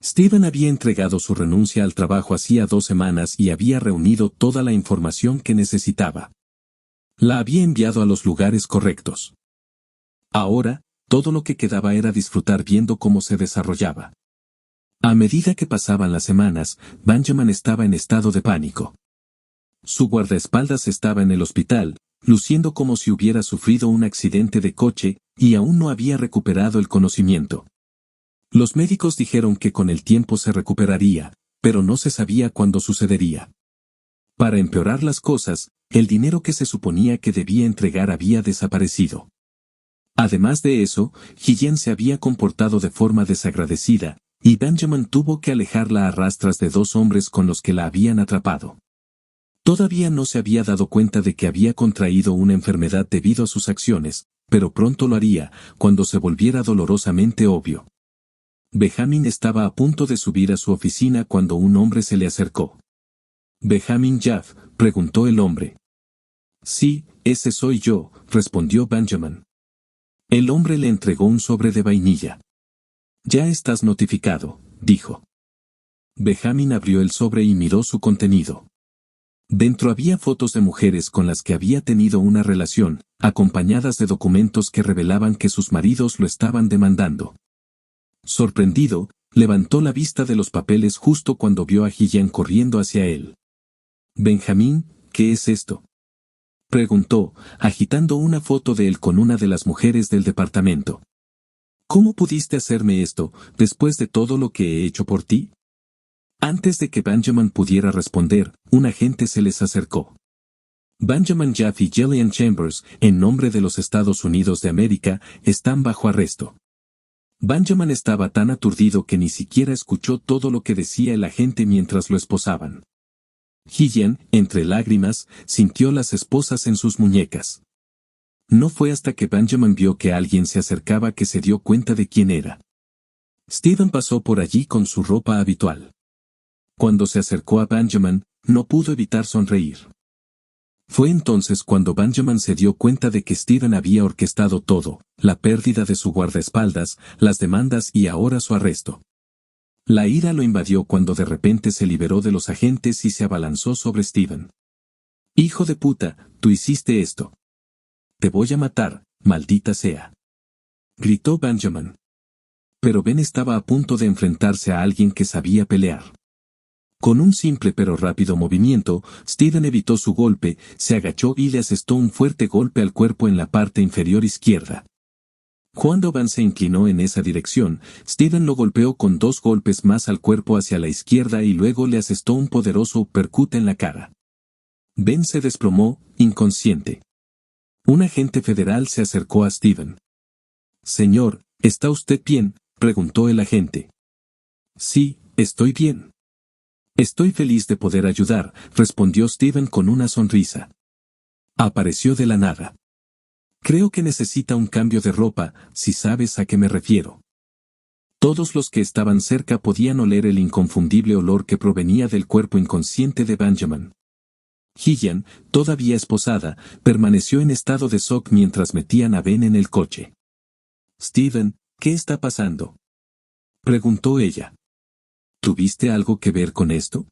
Steven había entregado su renuncia al trabajo hacía 2 semanas y había reunido toda la información que necesitaba. La había enviado a los lugares correctos. Ahora, todo lo que quedaba era disfrutar viendo cómo se desarrollaba. A medida que pasaban las semanas, Benjamin estaba en estado de pánico. Su guardaespaldas estaba en el hospital, luciendo como si hubiera sufrido un accidente de coche, y aún no había recuperado el conocimiento. Los médicos dijeron que con el tiempo se recuperaría, pero no se sabía cuándo sucedería. Para empeorar las cosas, el dinero que se suponía que debía entregar había desaparecido. Además de eso, Gillian se había comportado de forma desagradecida, y Benjamin tuvo que alejarla a rastras de 2 hombres con los que la habían atrapado. Todavía no se había dado cuenta de que había contraído una enfermedad debido a sus acciones, pero pronto lo haría, cuando se volviera dolorosamente obvio. Benjamin estaba a punto de subir a su oficina cuando un hombre se le acercó. «¿Benjamin Jaff?», preguntó el hombre. «Sí, ese soy yo», respondió Benjamin. El hombre le entregó un sobre de vainilla. «Ya estás notificado», dijo. Benjamin abrió el sobre y miró su contenido. Dentro había fotos de mujeres con las que había tenido una relación, acompañadas de documentos que revelaban que sus maridos lo estaban demandando. Sorprendido, levantó la vista de los papeles justo cuando vio a Gillian corriendo hacia él. «Benjamín, ¿qué es esto?», preguntó, agitando una foto de él con una de las mujeres del departamento. «¿Cómo pudiste hacerme esto, después de todo lo que he hecho por ti?». Antes de que Benjamin pudiera responder, un agente se les acercó. «Benjamin Jaff y Gillian Chambers, en nombre de los Estados Unidos de América, están bajo arresto». Benjamin estaba tan aturdido que ni siquiera escuchó todo lo que decía el agente mientras lo esposaban. Gillian, entre lágrimas, sintió las esposas en sus muñecas. No fue hasta que Benjamin vio que alguien se acercaba que se dio cuenta de quién era. Steven pasó por allí con su ropa habitual. Cuando se acercó a Benjamin, no pudo evitar sonreír. Fue entonces cuando Benjamin se dio cuenta de que Steven había orquestado todo, la pérdida de su guardaespaldas, las demandas y ahora su arresto. La ira lo invadió cuando de repente se liberó de los agentes y se abalanzó sobre Steven. «Hijo de puta, tú hiciste esto. Te voy a matar, maldita sea», gritó Benjamin. Pero Ben estaba a punto de enfrentarse a alguien que sabía pelear. Con un simple pero rápido movimiento, Steven evitó su golpe, se agachó y le asestó un fuerte golpe al cuerpo en la parte inferior izquierda. Cuando Ben se inclinó en esa dirección, Steven lo golpeó con 2 golpes más al cuerpo hacia la izquierda y luego le asestó un poderoso uppercut en la cara. Ben se desplomó, inconsciente. Un agente federal se acercó a Steven. «Señor, ¿está usted bien?», preguntó el agente. «Sí, estoy bien. Estoy feliz de poder ayudar», respondió Steven con una sonrisa. Apareció de la nada. «Creo que necesita un cambio de ropa, si sabes a qué me refiero». Todos los que estaban cerca podían oler el inconfundible olor que provenía del cuerpo inconsciente de Benjamin. Gillian, todavía esposada, permaneció en estado de shock mientras metían a Ben en el coche. «Steven, ¿qué está pasando?», preguntó ella. «¿Tuviste algo que ver con esto?».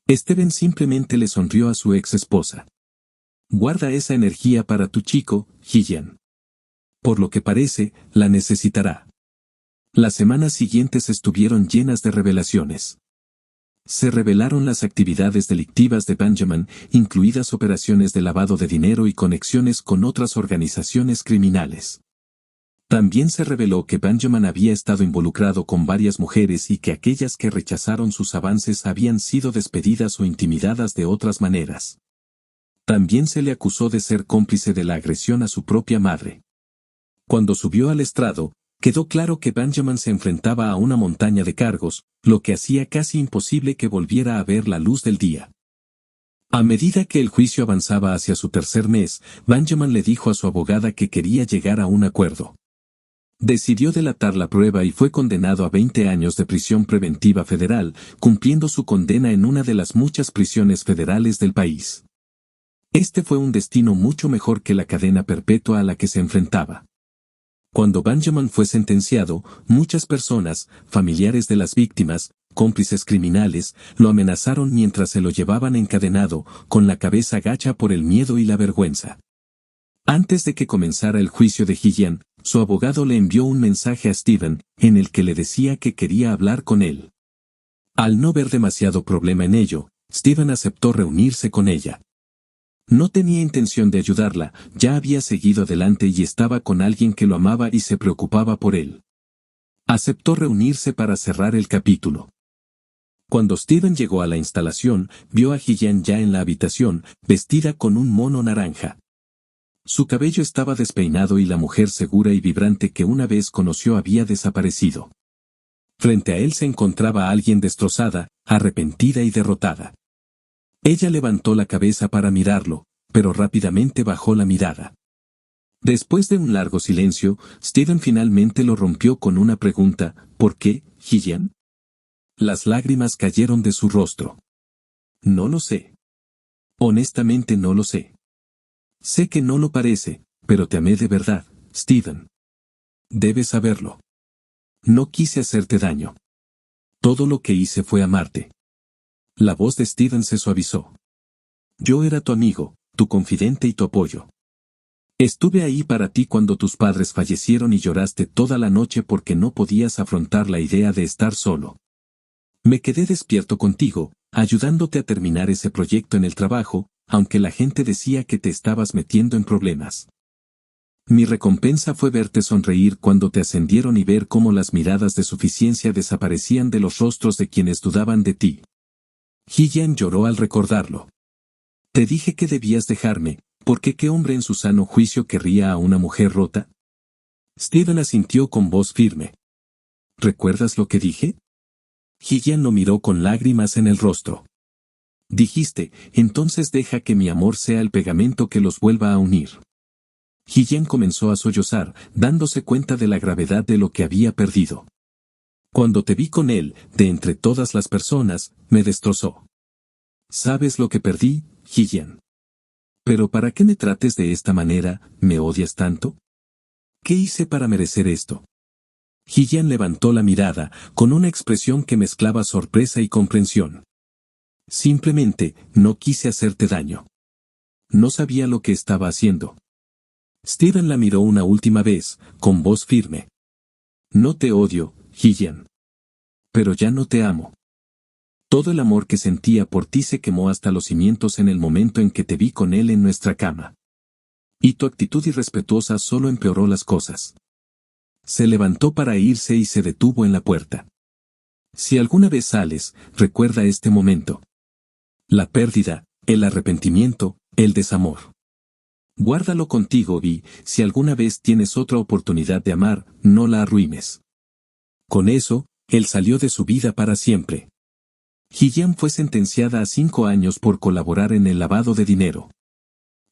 Steven simplemente le sonrió a su ex esposa. «Guarda esa energía para tu chico, Gillian. Por lo que parece, la necesitará». Las semanas siguientes estuvieron llenas de revelaciones. Se revelaron las actividades delictivas de Benjamin, incluidas operaciones de lavado de dinero y conexiones con otras organizaciones criminales. También se reveló que Benjamin había estado involucrado con varias mujeres y que aquellas que rechazaron sus avances habían sido despedidas o intimidadas de otras maneras. También se le acusó de ser cómplice de la agresión a su propia madre. Cuando subió al estrado, quedó claro que Benjamin se enfrentaba a una montaña de cargos, lo que hacía casi imposible que volviera a ver la luz del día. A medida que el juicio avanzaba hacia su tercer mes, Benjamin le dijo a su abogada que quería llegar a un acuerdo. Decidió delatar la prueba y fue condenado a 20 años de prisión preventiva federal, cumpliendo su condena en una de las muchas prisiones federales del país. Este fue un destino mucho mejor que la cadena perpetua a la que se enfrentaba. Cuando Benjamin fue sentenciado, muchas personas, familiares de las víctimas, cómplices criminales, lo amenazaron mientras se lo llevaban encadenado, con la cabeza gacha por el miedo y la vergüenza. Antes de que comenzara el juicio de Gillian, su abogado le envió un mensaje a Steven, en el que le decía que quería hablar con él. Al no ver demasiado problema en ello, Steven aceptó reunirse con ella. No tenía intención de ayudarla, ya había seguido adelante y estaba con alguien que lo amaba y se preocupaba por él. Aceptó reunirse para cerrar el capítulo. Cuando Steven llegó a la instalación, vio a Gillian ya en la habitación, vestida con un mono naranja. Su cabello estaba despeinado y la mujer segura y vibrante que una vez conoció había desaparecido. Frente a él se encontraba alguien destrozada, arrepentida y derrotada. Ella levantó la cabeza para mirarlo, pero rápidamente bajó la mirada. Después de un largo silencio, Steven finalmente lo rompió con una pregunta: ¿por qué, Gillian? Las lágrimas cayeron de su rostro. No lo sé. Honestamente no lo sé. Sé que no lo parece, pero te amé de verdad, Steven. Debes saberlo. No quise hacerte daño. Todo lo que hice fue amarte. La voz de Steven se suavizó. Yo era tu amigo, tu confidente y tu apoyo. Estuve ahí para ti cuando tus padres fallecieron y lloraste toda la noche porque no podías afrontar la idea de estar solo. Me quedé despierto contigo, ayudándote a terminar ese proyecto en el trabajo, aunque la gente decía que te estabas metiendo en problemas. Mi recompensa fue verte sonreír cuando te ascendieron y ver cómo las miradas de suficiencia desaparecían de los rostros de quienes dudaban de ti. Gillian lloró al recordarlo. Te dije que debías dejarme, porque ¿qué hombre en su sano juicio querría a una mujer rota? Steven asintió con voz firme. ¿Recuerdas lo que dije? Gillian lo miró con lágrimas en el rostro. Dijiste, entonces deja que mi amor sea el pegamento que los vuelva a unir. Gillian comenzó a sollozar, dándose cuenta de la gravedad de lo que había perdido. Cuando te vi con él, de entre todas las personas, me destrozó. ¿Sabes lo que perdí, Gillian? Pero ¿para qué me trates de esta manera? ¿Me odias tanto? ¿Qué hice para merecer esto? Gillian levantó la mirada, con una expresión que mezclaba sorpresa y comprensión. Simplemente, no quise hacerte daño. No sabía lo que estaba haciendo. Steven la miró una última vez, con voz firme. No te odio, Gillian. Pero ya no te amo. Todo el amor que sentía por ti se quemó hasta los cimientos en el momento en que te vi con él en nuestra cama. Y tu actitud irrespetuosa solo empeoró las cosas. Se levantó para irse y se detuvo en la puerta. Si alguna vez sales, recuerda este momento. La pérdida, el arrepentimiento, el desamor. Guárdalo contigo y, si alguna vez tienes otra oportunidad de amar, no la arruines. Con eso, él salió de su vida para siempre. Gillian fue sentenciada a 5 años por colaborar en el lavado de dinero.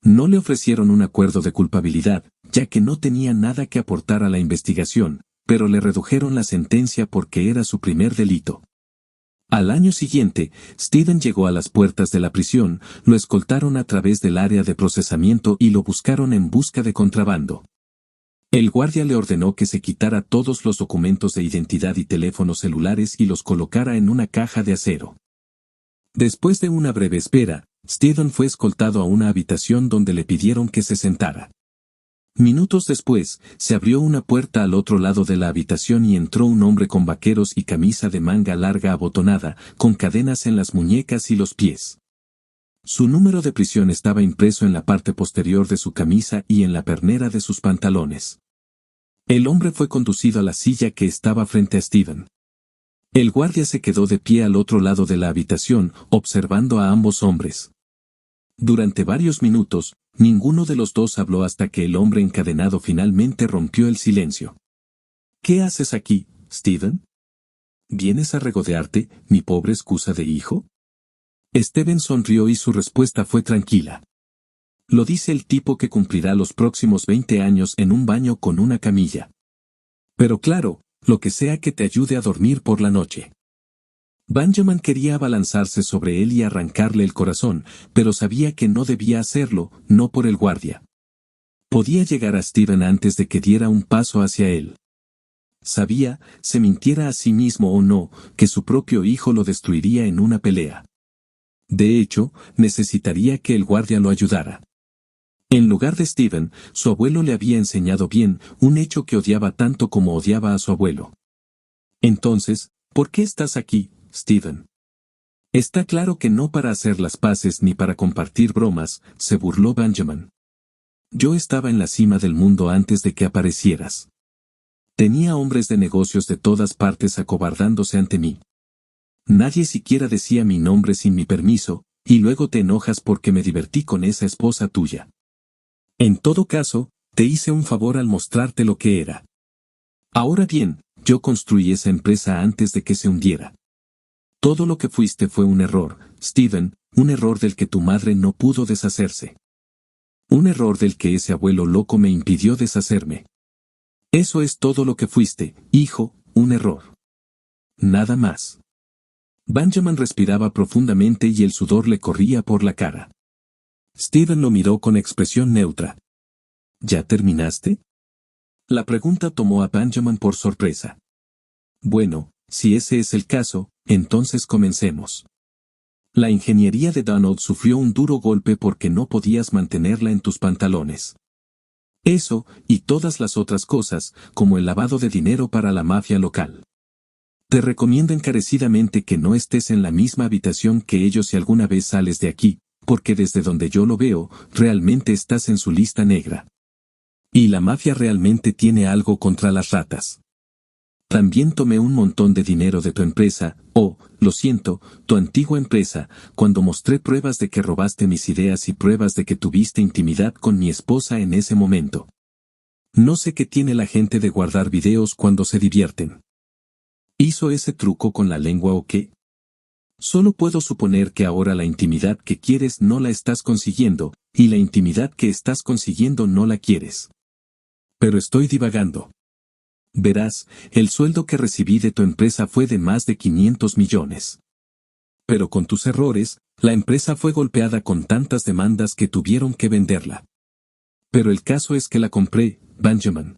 No le ofrecieron un acuerdo de culpabilidad, ya que no tenía nada que aportar a la investigación, pero le redujeron la sentencia porque era su primer delito. Al año siguiente, Steven llegó a las puertas de la prisión, lo escoltaron a través del área de procesamiento y lo buscaron en busca de contrabando. El guardia le ordenó que se quitara todos los documentos de identidad y teléfonos celulares y los colocara en una caja de acero. Después de una breve espera, Steven fue escoltado a una habitación donde le pidieron que se sentara. Minutos después, se abrió una puerta al otro lado de la habitación y entró un hombre con vaqueros y camisa de manga larga abotonada, con cadenas en las muñecas y los pies. Su número de prisión estaba impreso en la parte posterior de su camisa y en la pernera de sus pantalones. El hombre fue conducido a la silla que estaba frente a Steven. El guardia se quedó de pie al otro lado de la habitación, observando a ambos hombres. Durante varios minutos, ninguno de los dos habló hasta que el hombre encadenado finalmente rompió el silencio. ¿Qué haces aquí, Steven? ¿Vienes a regodearte, mi pobre excusa de hijo? Steven sonrió y su respuesta fue tranquila. Lo dice el tipo que cumplirá los próximos 20 años en un baño con una camilla. Pero claro, lo que sea que te ayude a dormir por la noche. Benjamin quería abalanzarse sobre él y arrancarle el corazón, pero sabía que no debía hacerlo, no por el guardia. Podía llegar a Steven antes de que diera un paso hacia él. Sabía, se mintiera a sí mismo o no, que su propio hijo lo destruiría en una pelea. De hecho, necesitaría que el guardia lo ayudara. En lugar de Steven, su abuelo le había enseñado bien, un hecho que odiaba tanto como odiaba a su abuelo. Entonces, ¿por qué estás aquí, Steven? Está claro que no para hacer las paces ni para compartir bromas, se burló Benjamin. Yo estaba en la cima del mundo antes de que aparecieras. Tenía hombres de negocios de todas partes acobardándose ante mí. Nadie siquiera decía mi nombre sin mi permiso, y luego te enojas porque me divertí con esa esposa tuya. En todo caso, te hice un favor al mostrarte lo que era. Ahora bien, yo construí esa empresa antes de que se hundiera. Todo lo que fuiste fue un error, Steven, un error del que tu madre no pudo deshacerse. Un error del que ese abuelo loco me impidió deshacerme. Eso es todo lo que fuiste, hijo, un error. Nada más. Benjamin respiraba profundamente y el sudor le corría por la cara. Steven lo miró con expresión neutra. ¿Ya terminaste? La pregunta tomó a Benjamin por sorpresa. Bueno, si ese es el caso, entonces comencemos. La ingeniería de Donald sufrió un duro golpe porque no podías mantenerla en tus pantalones. Eso, y todas las otras cosas, como el lavado de dinero para la mafia local. Te recomiendo encarecidamente que no estés en la misma habitación que ellos si alguna vez sales de aquí, porque desde donde yo lo veo, realmente estás en su lista negra. Y la mafia realmente tiene algo contra las ratas. También tomé un montón de dinero de tu empresa, lo siento, tu antigua empresa, cuando mostré pruebas de que robaste mis ideas y pruebas de que tuviste intimidad con mi esposa en ese momento. No sé qué tiene la gente de guardar videos cuando se divierten. ¿Hizo ese truco con la lengua o qué? Solo puedo suponer que ahora la intimidad que quieres no la estás consiguiendo, y la intimidad que estás consiguiendo no la quieres. Pero estoy divagando. Verás, el sueldo que recibí de tu empresa fue de más de 500 millones. Pero con tus errores, la empresa fue golpeada con tantas demandas que tuvieron que venderla. Pero el caso es que la compré, Benjamin.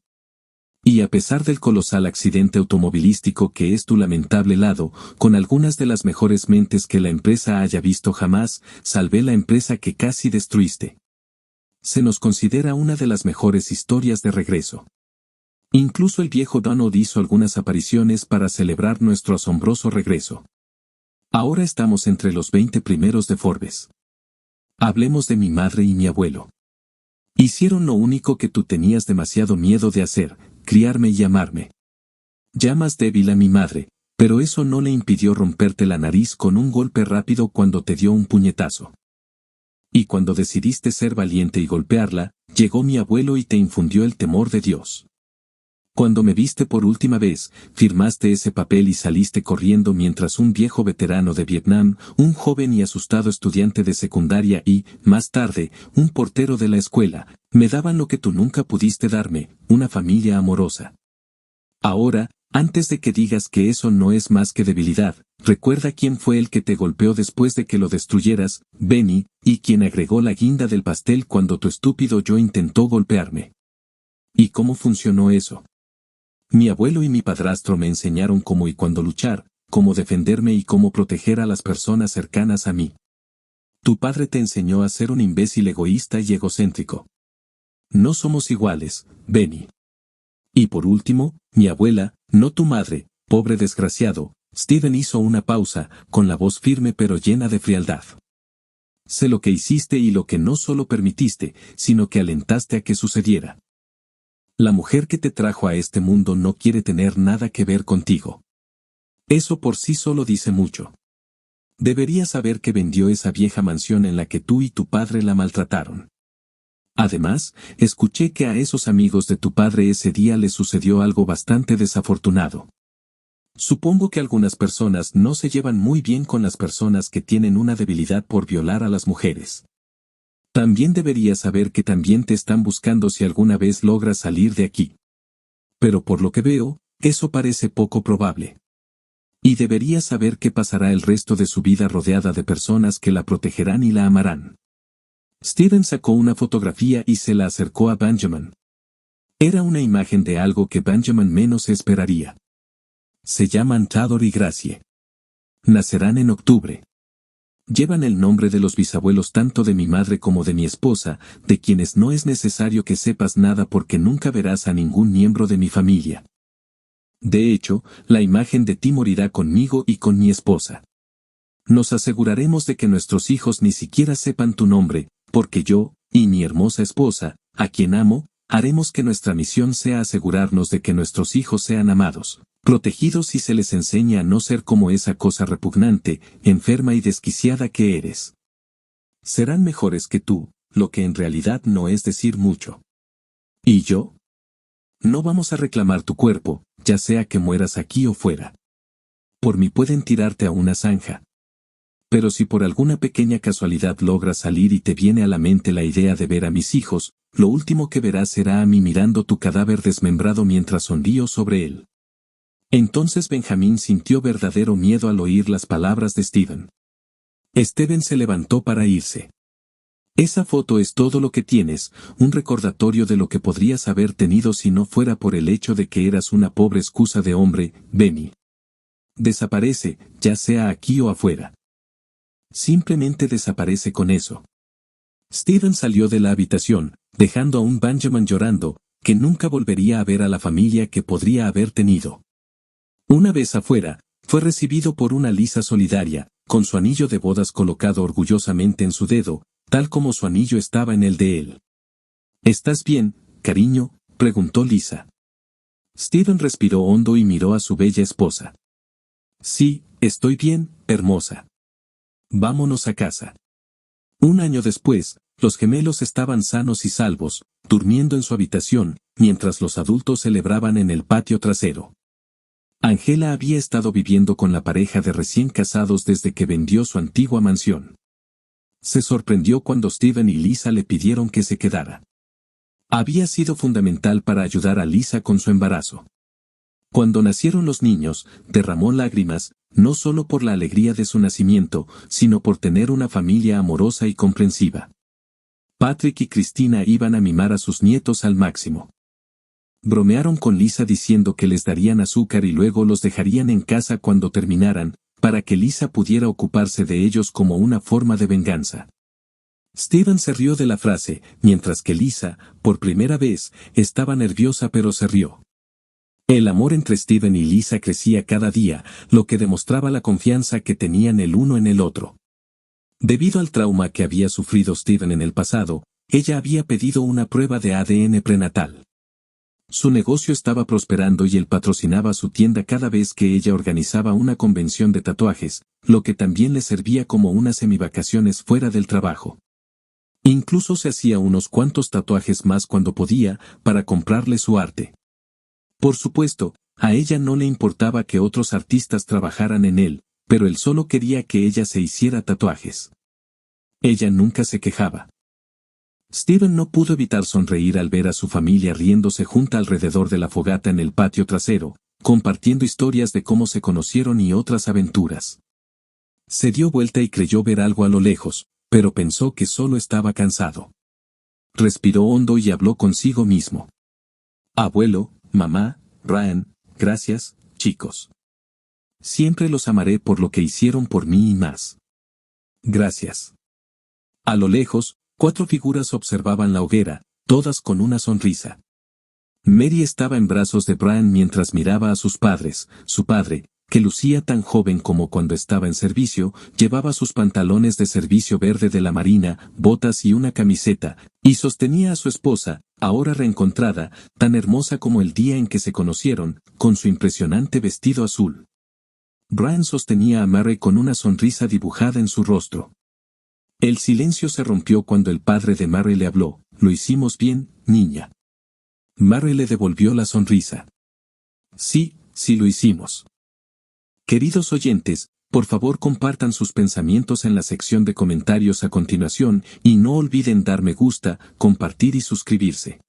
Y a pesar del colosal accidente automovilístico que es tu lamentable lado, con algunas de las mejores mentes que la empresa haya visto jamás, salvé la empresa que casi destruiste. Se nos considera una de las mejores historias de regreso. Incluso el viejo Donald hizo algunas apariciones para celebrar nuestro asombroso regreso. Ahora estamos entre los 20 primeros de Forbes. Hablemos de mi madre y mi abuelo. Hicieron lo único que tú tenías demasiado miedo de hacer, criarme y amarme. Llamas débil a mi madre, pero eso no le impidió romperte la nariz con un golpe rápido cuando te dio un puñetazo. Y cuando decidiste ser valiente y golpearla, llegó mi abuelo y te infundió el temor de Dios. Cuando me viste por última vez, firmaste ese papel y saliste corriendo mientras un viejo veterano de Vietnam, un joven y asustado estudiante de secundaria y, más tarde, un portero de la escuela, me daban lo que tú nunca pudiste darme, una familia amorosa. Ahora, antes de que digas que eso no es más que debilidad, recuerda quién fue el que te golpeó después de que lo destruyeras, Benny, y quien agregó la guinda del pastel cuando tu estúpido yo intentó golpearme. ¿Y cómo funcionó eso? Mi abuelo y mi padrastro me enseñaron cómo y cuándo luchar, cómo defenderme y cómo proteger a las personas cercanas a mí. Tu padre te enseñó a ser un imbécil egoísta y egocéntrico. No somos iguales, Benny. Y por último, mi abuela, no tu madre, pobre desgraciado. Steven hizo una pausa, con la voz firme pero llena de frialdad. Sé lo que hiciste y lo que no solo permitiste, sino que alentaste a que sucediera. La mujer que te trajo a este mundo no quiere tener nada que ver contigo. Eso por sí solo dice mucho. Deberías saber que vendió esa vieja mansión en la que tú y tu padre la maltrataron. Además, escuché que a esos amigos de tu padre ese día les sucedió algo bastante desafortunado. Supongo que algunas personas no se llevan muy bien con las personas que tienen una debilidad por violar a las mujeres. También deberías saber que también te están buscando si alguna vez logras salir de aquí. Pero por lo que veo, eso parece poco probable. Y deberías saber que pasará el resto de su vida rodeada de personas que la protegerán y la amarán. Steven sacó una fotografía y se la acercó a Benjamin. Era una imagen de algo que Benjamin menos esperaría. Se llaman Tador y Gracie. Nacerán en octubre. Llevan el nombre de los bisabuelos tanto de mi madre como de mi esposa, de quienes no es necesario que sepas nada porque nunca verás a ningún miembro de mi familia. De hecho, la imagen de ti morirá conmigo y con mi esposa. Nos aseguraremos de que nuestros hijos ni siquiera sepan tu nombre, porque yo, y mi hermosa esposa, a quien amo, haremos que nuestra misión sea asegurarnos de que nuestros hijos sean amados, protegidos y se les enseñe a no ser como esa cosa repugnante, enferma y desquiciada que eres. Serán mejores que tú, lo que en realidad no es decir mucho. ¿Y yo? No vamos a reclamar tu cuerpo, ya sea que mueras aquí o fuera. Por mí pueden tirarte a una zanja. Pero si por alguna pequeña casualidad logras salir y te viene a la mente la idea de ver a mis hijos, lo último que verás será a mí mirando tu cadáver desmembrado mientras sonrío sobre él. Entonces Benjamín sintió verdadero miedo al oír las palabras de Steven. Steven se levantó para irse. Esa foto es todo lo que tienes, un recordatorio de lo que podrías haber tenido si no fuera por el hecho de que eras una pobre excusa de hombre, Benny. Desaparece, ya sea aquí o afuera. Simplemente desaparece con eso. Steven salió de la habitación, dejando a un Benjamin llorando, que nunca volvería a ver a la familia que podría haber tenido. Una vez afuera, fue recibido por una Lisa solidaria, con su anillo de bodas colocado orgullosamente en su dedo, tal como su anillo estaba en el de él. ¿Estás bien, cariño?, preguntó Lisa. Steven respiró hondo y miró a su bella esposa. Sí, estoy bien, hermosa. Vámonos a casa. Un año después, los gemelos estaban sanos y salvos, durmiendo en su habitación, mientras los adultos celebraban en el patio trasero. Angela había estado viviendo con la pareja de recién casados desde que vendió su antigua mansión. Se sorprendió cuando Steven y Lisa le pidieron que se quedara. Había sido fundamental para ayudar a Lisa con su embarazo. Cuando nacieron los niños, derramó lágrimas, no solo por la alegría de su nacimiento, sino por tener una familia amorosa y comprensiva. Patrick y Christina iban a mimar a sus nietos al máximo. Bromearon con Lisa diciendo que les darían azúcar y luego los dejarían en casa cuando terminaran, para que Lisa pudiera ocuparse de ellos como una forma de venganza. Steven se rió de la frase, mientras que Lisa, por primera vez, estaba nerviosa pero se rió. El amor entre Steven y Lisa crecía cada día, lo que demostraba la confianza que tenían el uno en el otro. Debido al trauma que había sufrido Steven en el pasado, ella había pedido una prueba de ADN prenatal. Su negocio estaba prosperando y él patrocinaba su tienda cada vez que ella organizaba una convención de tatuajes, lo que también le servía como unas semivacaciones fuera del trabajo. Incluso se hacía unos cuantos tatuajes más cuando podía, para comprarle su arte. Por supuesto, a ella no le importaba que otros artistas trabajaran en él, pero él solo quería que ella se hiciera tatuajes. Ella nunca se quejaba. Steven no pudo evitar sonreír al ver a su familia riéndose junta alrededor de la fogata en el patio trasero, compartiendo historias de cómo se conocieron y otras aventuras. Se dio vuelta y creyó ver algo a lo lejos, pero pensó que solo estaba cansado. Respiró hondo y habló consigo mismo. Abuelo, mamá, Ryan, gracias, chicos. Siempre los amaré por lo que hicieron por mí y más. Gracias. A lo lejos, 4 figuras observaban la hoguera, todas con una sonrisa. Mary estaba en brazos de Brian mientras miraba a sus padres. Su padre, que lucía tan joven como cuando estaba en servicio, llevaba sus pantalones de servicio verde de la marina, botas y una camiseta, y sostenía a su esposa, ahora reencontrada, tan hermosa como el día en que se conocieron, con su impresionante vestido azul. Brian sostenía a Mary con una sonrisa dibujada en su rostro. El silencio se rompió cuando el padre de Mary le habló. «Lo hicimos bien, niña». Mary le devolvió la sonrisa. «Sí, sí lo hicimos». Queridos oyentes, por favor compartan sus pensamientos en la sección de comentarios a continuación y no olviden dar me gusta, compartir y suscribirse.